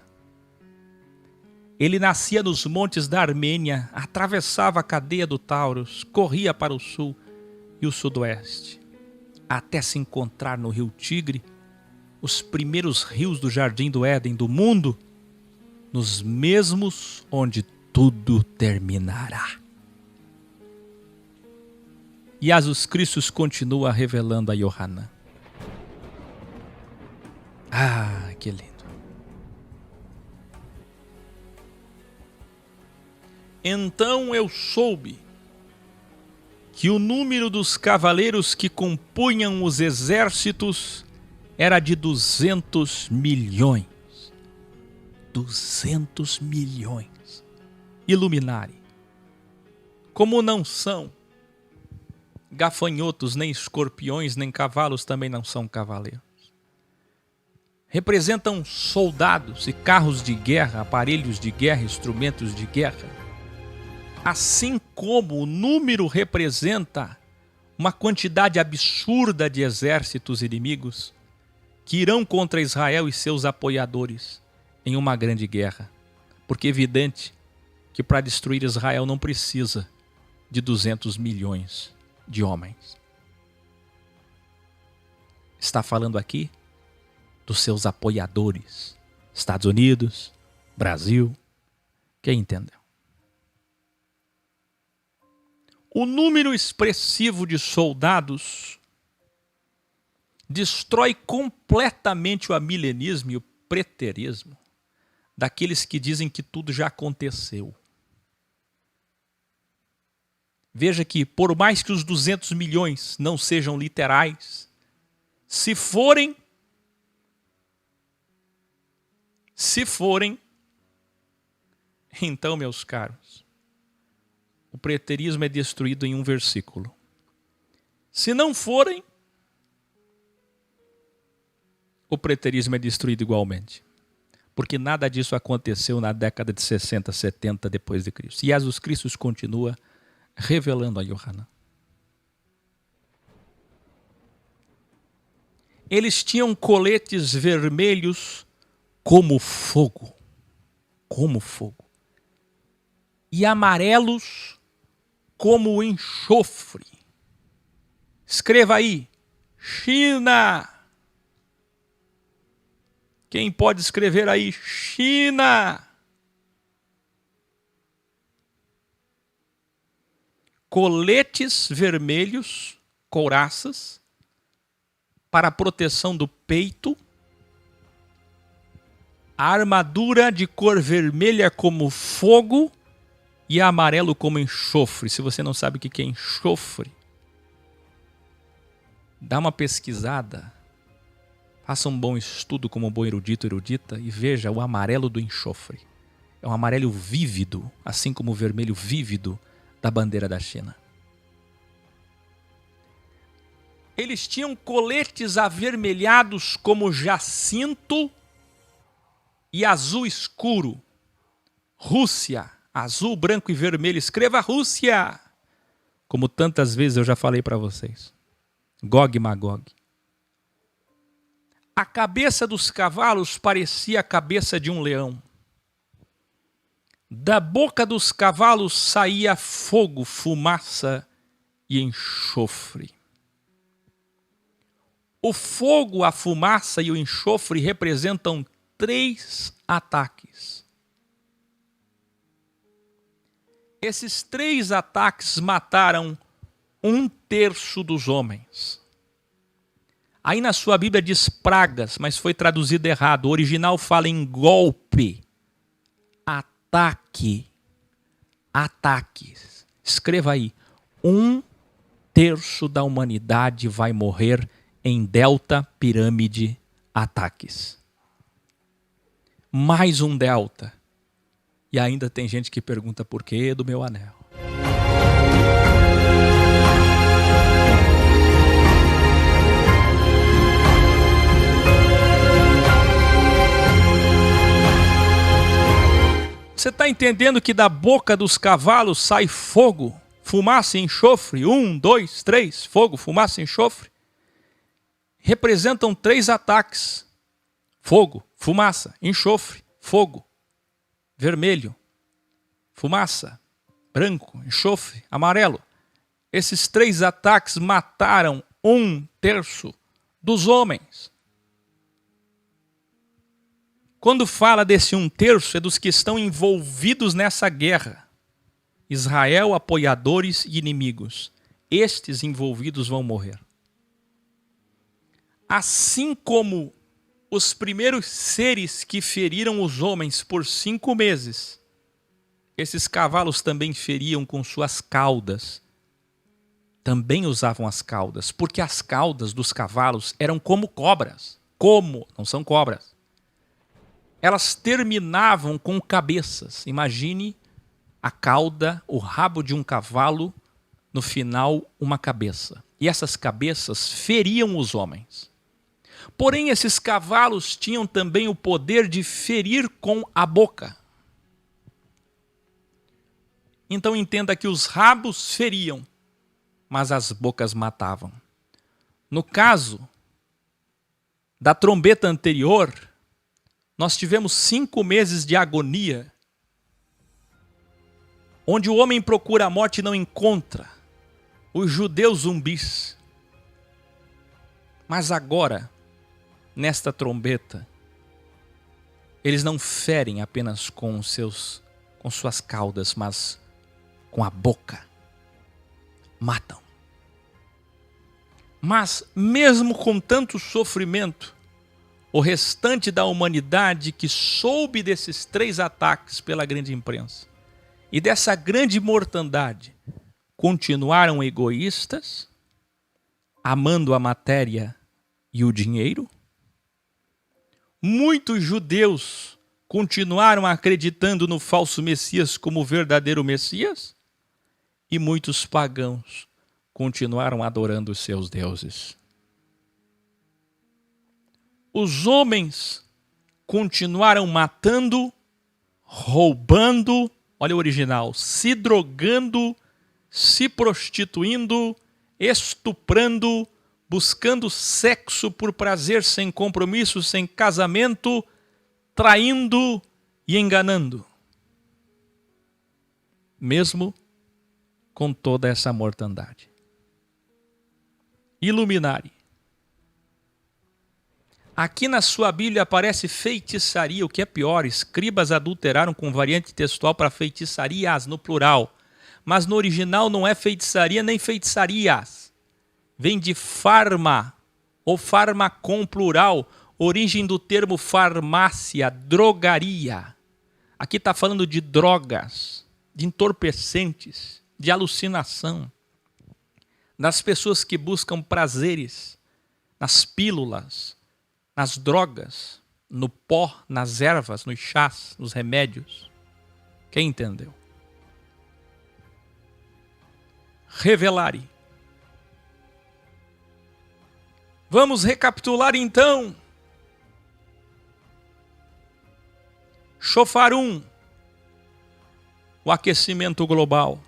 Ele nascia nos montes da Armênia, atravessava a cadeia do Taurus, corria para o sul e o sudoeste, até se encontrar no rio Tigre, os primeiros rios do Jardim do Éden do mundo, nos mesmos onde tudo terminará. E Jesus Cristo continua revelando a Yohanan. Ah, que lindo. Então eu soube que o número dos cavaleiros que compunham os exércitos era de 200 milhões. 200 milhões. Iluminare. Como não são gafanhotos, nem escorpiões, nem cavalos, também não são cavaleiros. Representam soldados e carros de guerra, aparelhos de guerra, instrumentos de guerra. Assim como o número representa uma quantidade absurda de exércitos inimigos que irão contra Israel e seus apoiadores em uma grande guerra. Porque é evidente que para destruir Israel não precisa de 200 milhões de homens. Está falando aqui dos seus apoiadores, Estados Unidos, Brasil. Quem entendeu? O número expressivo de soldados destrói completamente o amilenismo e o preterismo daqueles que dizem que tudo já aconteceu. Veja que, por mais que os 200 milhões não sejam literais, se forem, então, meus caros, o preterismo é destruído em um versículo. Se não forem, o preterismo é destruído igualmente. Porque nada disso aconteceu na década de 60, 70 depois de Cristo. E Jesus Cristo continua revelando a Yohanan. Eles tinham coletes vermelhos como fogo. Como fogo. E amarelos como enxofre. Escreva aí, China. Quem pode escrever aí, China? Coletes vermelhos, couraças, para a proteção do peito. A armadura de cor vermelha como fogo e amarelo como enxofre. Se você não sabe o que é enxofre, dá uma pesquisada, faça um bom estudo como um bom erudito, erudita, e veja o amarelo do enxofre. É um amarelo vívido, assim como o vermelho vívido da bandeira da China. Eles tinham coletes avermelhados como jacinto e azul escuro. Rússia, azul, branco e vermelho. Escreva Rússia, como tantas vezes eu já falei para vocês. Gog e Magog. A cabeça dos cavalos parecia a cabeça de um leão. Da boca dos cavalos saía fogo, fumaça e enxofre. O fogo, a fumaça e o enxofre representam 3 ataques. Esses 3 ataques mataram 1/3 dos homens. Aí na sua Bíblia diz pragas, mas foi traduzido errado. O original fala em golpe, ataque, ataques. Escreva aí, 1/3 da humanidade vai morrer em delta, pirâmide, ataques. Mais um delta. E ainda tem gente que pergunta por que do meu anel. Você está entendendo que da boca dos cavalos sai fogo, fumaça e enxofre? 1, 2, 3, fogo, fumaça e enxofre. Representam 3 ataques. Fogo, fumaça, enxofre, fogo. Vermelho, fumaça, branco, enxofre, amarelo. Esses 3 ataques mataram 1/3 dos homens. Quando fala desse 1/3, é dos que estão envolvidos nessa guerra. Israel, apoiadores e inimigos. Estes envolvidos vão morrer. Assim como os primeiros seres que feriram os homens por 5 meses, esses cavalos também feriam com suas caudas. Também usavam as caudas, porque as caudas dos cavalos eram como cobras. Como? Não são cobras. Elas terminavam com cabeças. Imagine a cauda, o rabo de um cavalo, no final uma cabeça. E essas cabeças feriam os homens. Porém, esses cavalos tinham também o poder de ferir com a boca. Então entenda que os rabos feriam, mas as bocas matavam. No caso da trombeta anterior, nós tivemos 5 meses de agonia, onde o homem procura a morte e não encontra. Os judeus zumbis. Mas agora, nesta trombeta, eles não ferem apenas com suas caudas, mas com a boca. matam. Mas, mesmo com tanto sofrimento, o restante da humanidade que soube desses 3 ataques pela grande imprensa e dessa grande mortandade, continuaram egoístas, amando a matéria e o dinheiro. Muitos judeus continuaram acreditando no falso Messias como o verdadeiro Messias, e muitos pagãos continuaram adorando os seus deuses. Os homens continuaram matando, roubando, olha o original, se drogando, se prostituindo, estuprando, buscando sexo por prazer sem compromisso, sem casamento, traindo e enganando. Mesmo com toda essa mortandade. Iluminari. Aqui na sua Bíblia aparece feitiçaria, o que é pior, escribas adulteraram com variante textual para feitiçarias no plural. Mas no original não é feitiçaria nem feitiçarias. Vem de farma ou farmacon plural, origem do termo farmácia, drogaria. Aqui está falando de drogas, de entorpecentes, de alucinação, das pessoas que buscam prazeres nas pílulas, nas drogas, no pó, nas ervas, nos chás, nos remédios. Quem entendeu? Revelare. Vamos recapitular então. Shofar 1, o aquecimento global.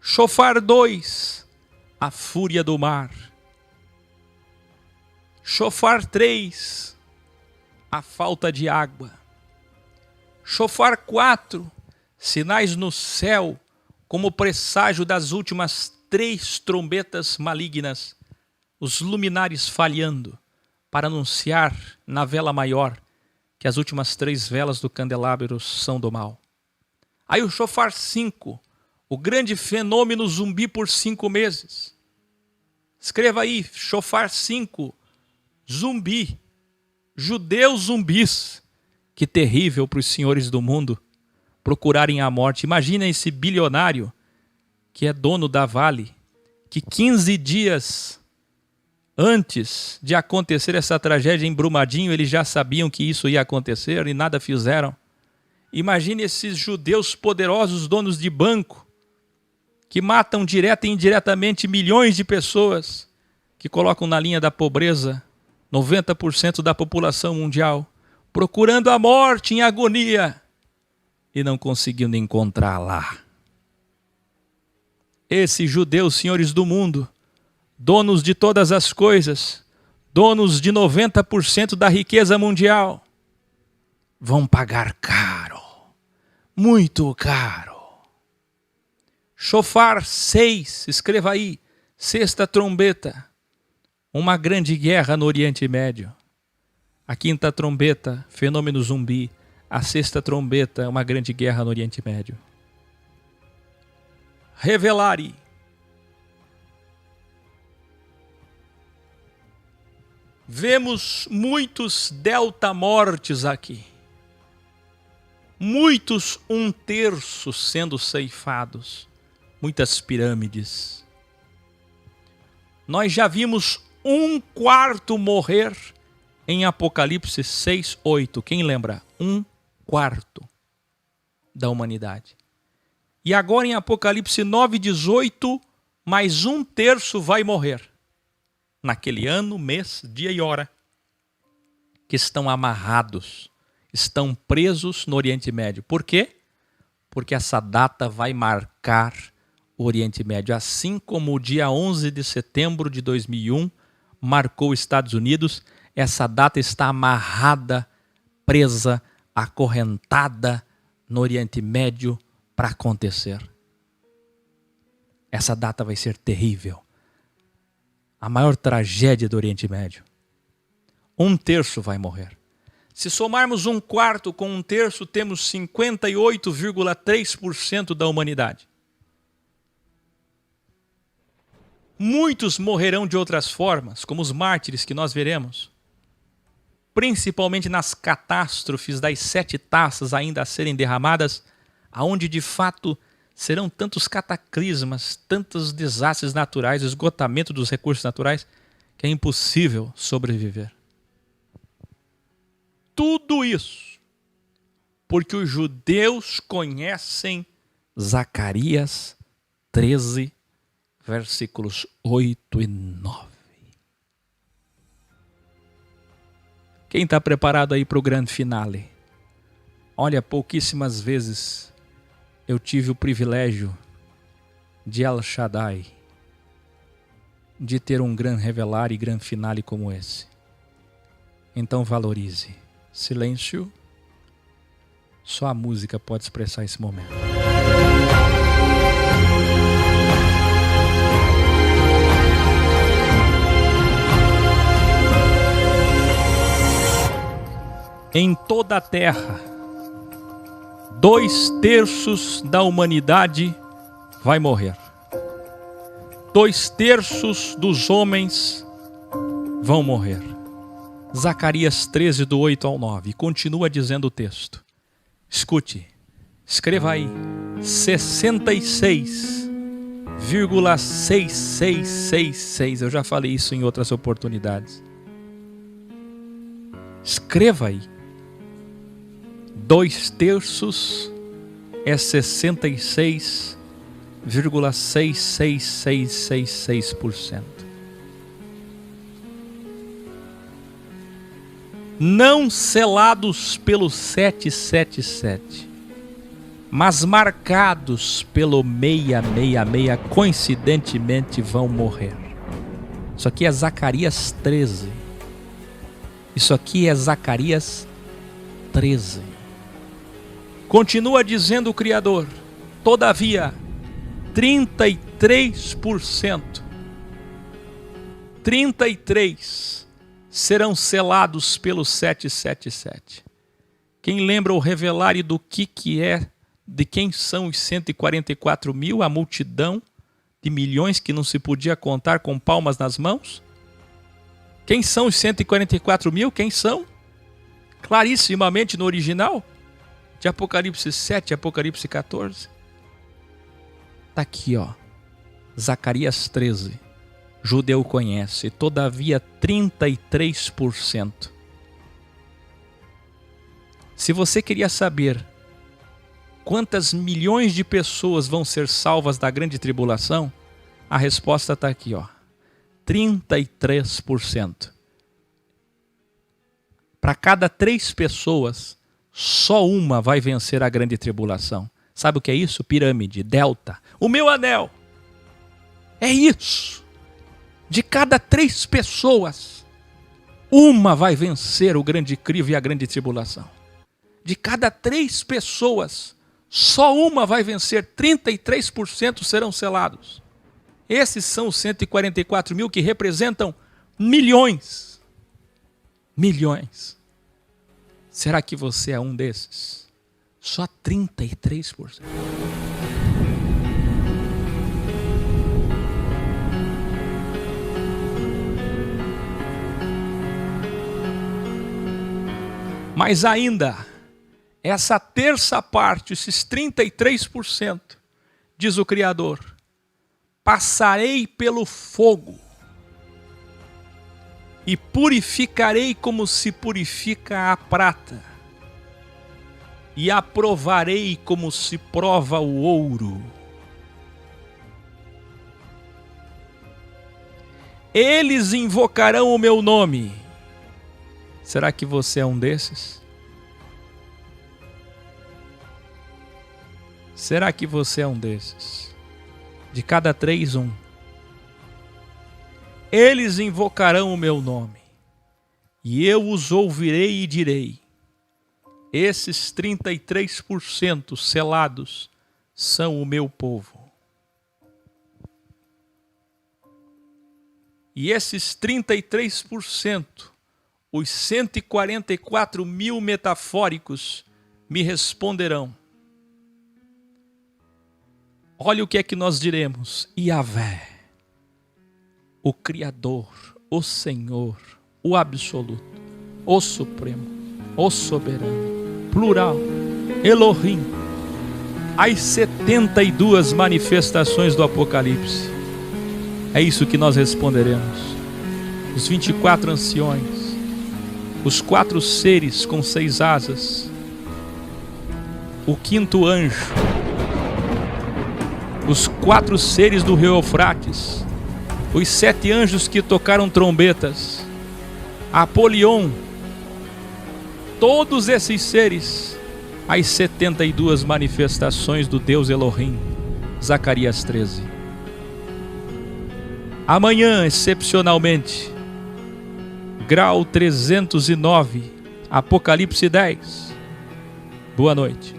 Shofar 2, a fúria do mar. Shofar 3, a falta de água. Shofar 4, sinais no céu, como presságio das últimas 3 trombetas malignas, os luminares falhando, para anunciar na vela maior que as últimas 3 velas do candelabro são do mal. Aí o Shofar 5, o grande fenômeno zumbi por 5 meses. Escreva aí, Shofar 5, zumbi, judeus zumbis. Que terrível para os senhores do mundo procurarem a morte. Imagina esse bilionário que é dono da Vale, que 15 dias antes de acontecer essa tragédia em Brumadinho, eles já sabiam que isso ia acontecer e nada fizeram. Imagine esses judeus poderosos, donos de banco, que matam direta e indiretamente milhões de pessoas, que colocam na linha da pobreza 90% da população mundial, procurando a morte em agonia e não conseguindo encontrá-la. Esses judeus, senhores do mundo, donos de todas as coisas, donos de 90% da riqueza mundial, vão pagar caro, muito caro. Shofar 6, escreva aí, 6ª trombeta, uma grande guerra no Oriente Médio. A 5ª trombeta, fenômeno zumbi. A 6ª trombeta, uma grande guerra no Oriente Médio. Revelare. Vemos muitos delta mortes aqui. Muitos 1/3 sendo ceifados. Muitas pirâmides. Nós já vimos 1/4 morrer em Apocalipse 6:8. Quem lembra? 1/4 da humanidade. E agora em Apocalipse 9:18, mais 1/3 vai morrer. Naquele ano, mês, dia e hora, que estão amarrados, estão presos no Oriente Médio. Por quê? Porque essa data vai marcar o Oriente Médio, assim como o dia 11 de setembro de 2001 marcou os Estados Unidos. Essa data está amarrada, presa, acorrentada no Oriente Médio para acontecer. Essa data vai ser terrível. A maior tragédia do Oriente Médio. 1/3 vai morrer. Se somarmos 1/4 com 1/3, temos 58,3% da humanidade. Muitos morrerão de outras formas, como os mártires que nós veremos, principalmente nas catástrofes das 7 taças ainda a serem derramadas, aonde de fato serão tantos cataclismas, tantos desastres naturais, esgotamento dos recursos naturais, que é impossível sobreviver. Tudo isso porque os judeus conhecem Zacarias 13, versículos 8 e 9. Quem está preparado aí para o grande finale? Olha, pouquíssimas vezes eu tive o privilégio de El Shaddai, de ter um grande revelar e grande finale como esse. Então valorize. Silêncio. Só a música pode expressar esse momento. Em toda a terra, 2/3 da humanidade vai morrer. 2/3 dos homens vão morrer. Zacarias 13, do 8 ao 9. Continua dizendo o texto. Escute, escreva aí. 66,6666. Eu já falei isso em outras oportunidades. Escreva aí. 2/3 é 66,66666%. Não selados pelo 777, mas marcados pelo 666, coincidentemente vão morrer. Isso aqui é Zacarias 13. Isso aqui é Zacarias 13. Continua dizendo o Criador: todavia, 33%, 33 serão selados pelo 777. Quem lembra o revelar do que é, de quem são os 144 mil, a multidão de milhões que não se podia contar com palmas nas mãos? Quem são os 144 mil? Quem são? Clarissimamente no original, de Apocalipse 7, Apocalipse 14. Está aqui, ó. Zacarias 13. Judeu conhece, todavia 33%. Se você queria saber quantas milhões de pessoas vão ser salvas da grande tribulação, a resposta está aqui, ó. 33%. Para cada 3 pessoas, só uma vai vencer a grande tribulação. Sabe o que é isso? Pirâmide, delta. O meu anel. É isso. De cada 3 pessoas, uma vai vencer o grande crivo e a grande tribulação. De cada 3 pessoas, só uma vai vencer, 33% serão selados. Esses são os 144 mil que representam milhões. Milhões. Será que você é um desses? Só 33%. Mas ainda, essa terça parte, esses 33%, diz o Criador, passarei pelo fogo e purificarei como se purifica a prata, e aprovarei como se prova o ouro. Eles invocarão o meu nome. Será que você é um desses? Será que você é um desses? De cada 3, 1. Eles invocarão o meu nome, e eu os ouvirei e direi: esses 33% selados são o meu povo. E esses 33%, os 144 mil metafóricos, me responderão. Olha o que é que nós diremos: Yahvé, o Criador, o Senhor, o Absoluto, o Supremo, o Soberano, plural, Elohim, as 72 manifestações do Apocalipse. É isso que nós responderemos. Os 24 anciões, os 4 seres com 6 asas, o 5º anjo, os 4 seres do rio Eufrates, os 7 anjos que tocaram trombetas, Apolion, todos esses seres, as 72 manifestações do Deus Elohim. Zacarias 13. Amanhã, excepcionalmente, grau 309, Apocalipse 10. Boa noite.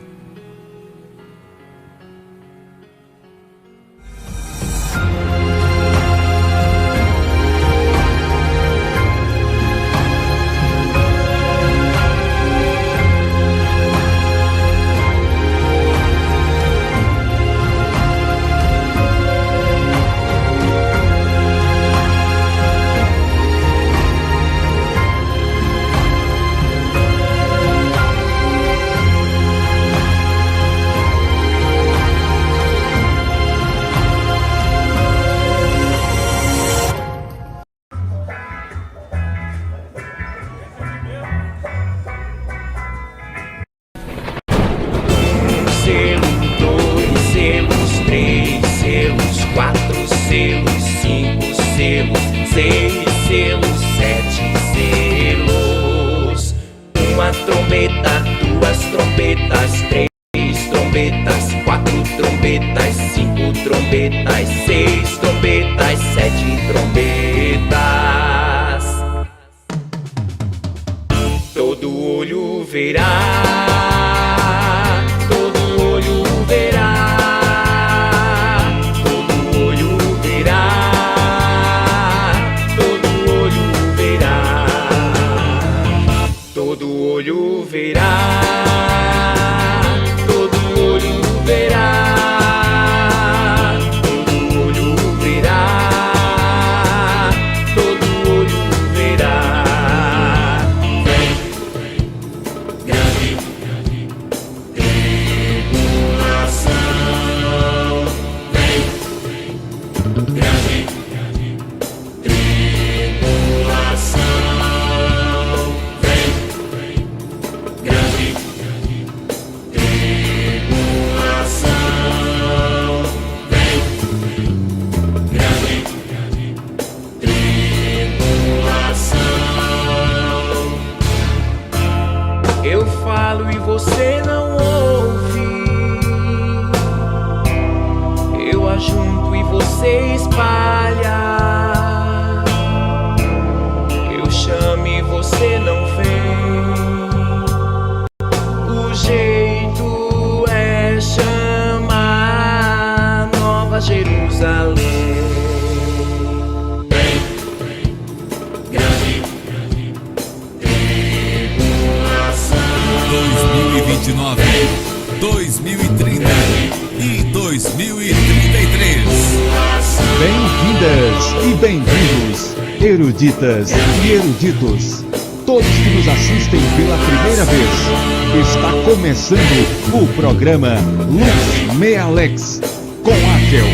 Eruditas e eruditos, todos que nos assistem pela primeira vez, está começando o programa Lux Me Alex com Áquel.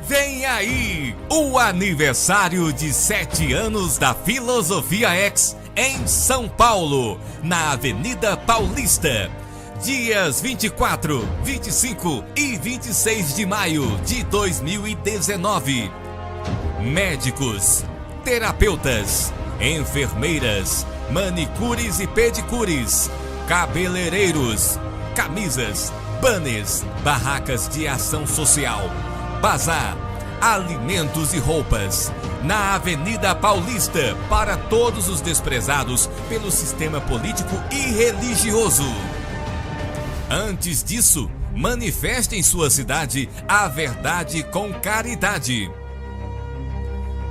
Vem aí o aniversário de 7 anos da Filosofia X em São Paulo, na Avenida Paulista. Dias 24, 25 e 26 de maio de 2019. Médicos, terapeutas, enfermeiras, manicures e pedicures, cabeleireiros, camisas, banners, barracas de ação social, bazar, alimentos e roupas, na Avenida Paulista, para todos os desprezados pelo sistema político e religioso. Antes disso, manifeste em sua cidade a verdade com caridade.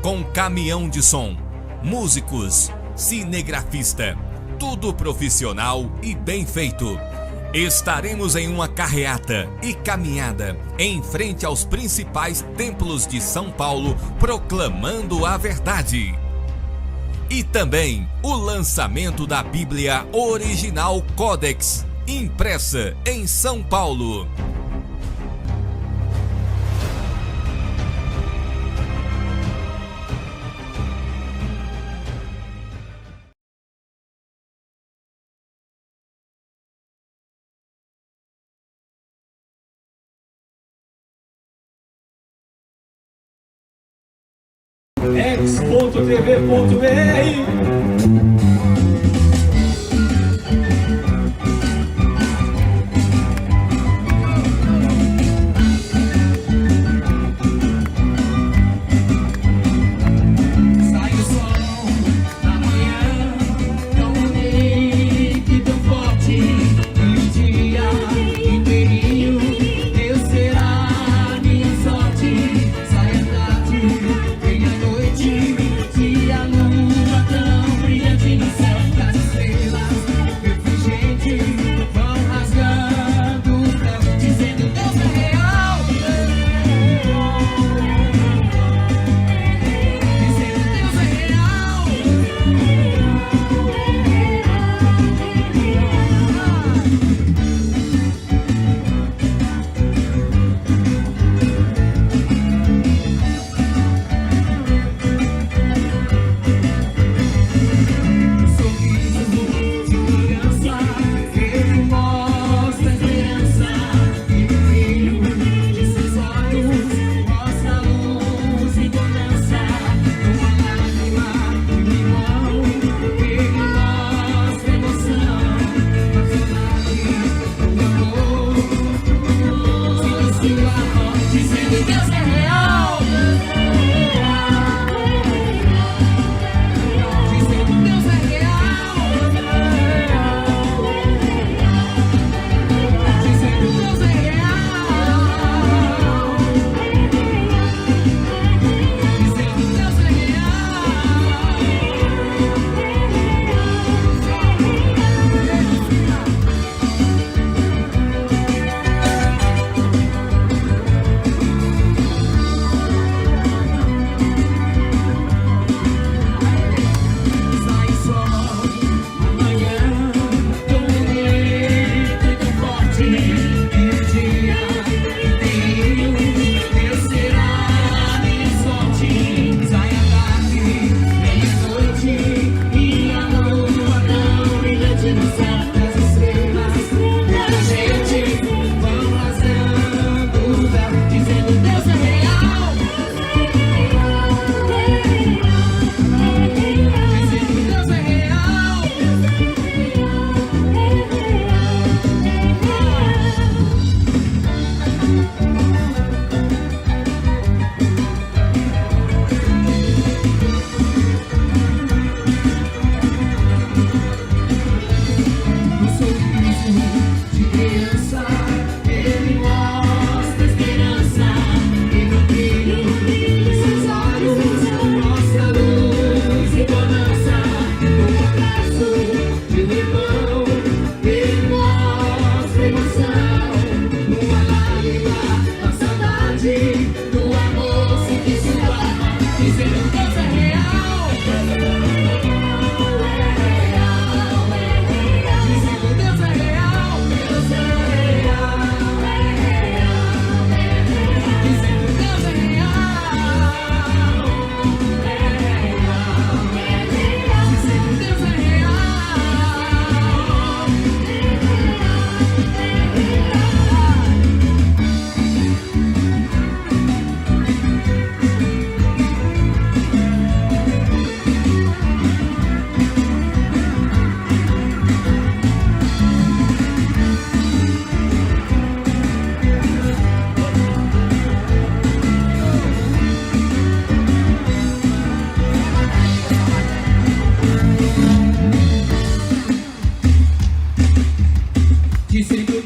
Com caminhão de som, músicos, cinegrafista, tudo profissional e bem feito. Estaremos em uma carreata e caminhada em frente aos principais templos de São Paulo, proclamando a verdade. E também o lançamento da Bíblia Original Codex, impressa em São Paulo. X.tv.br Dizendo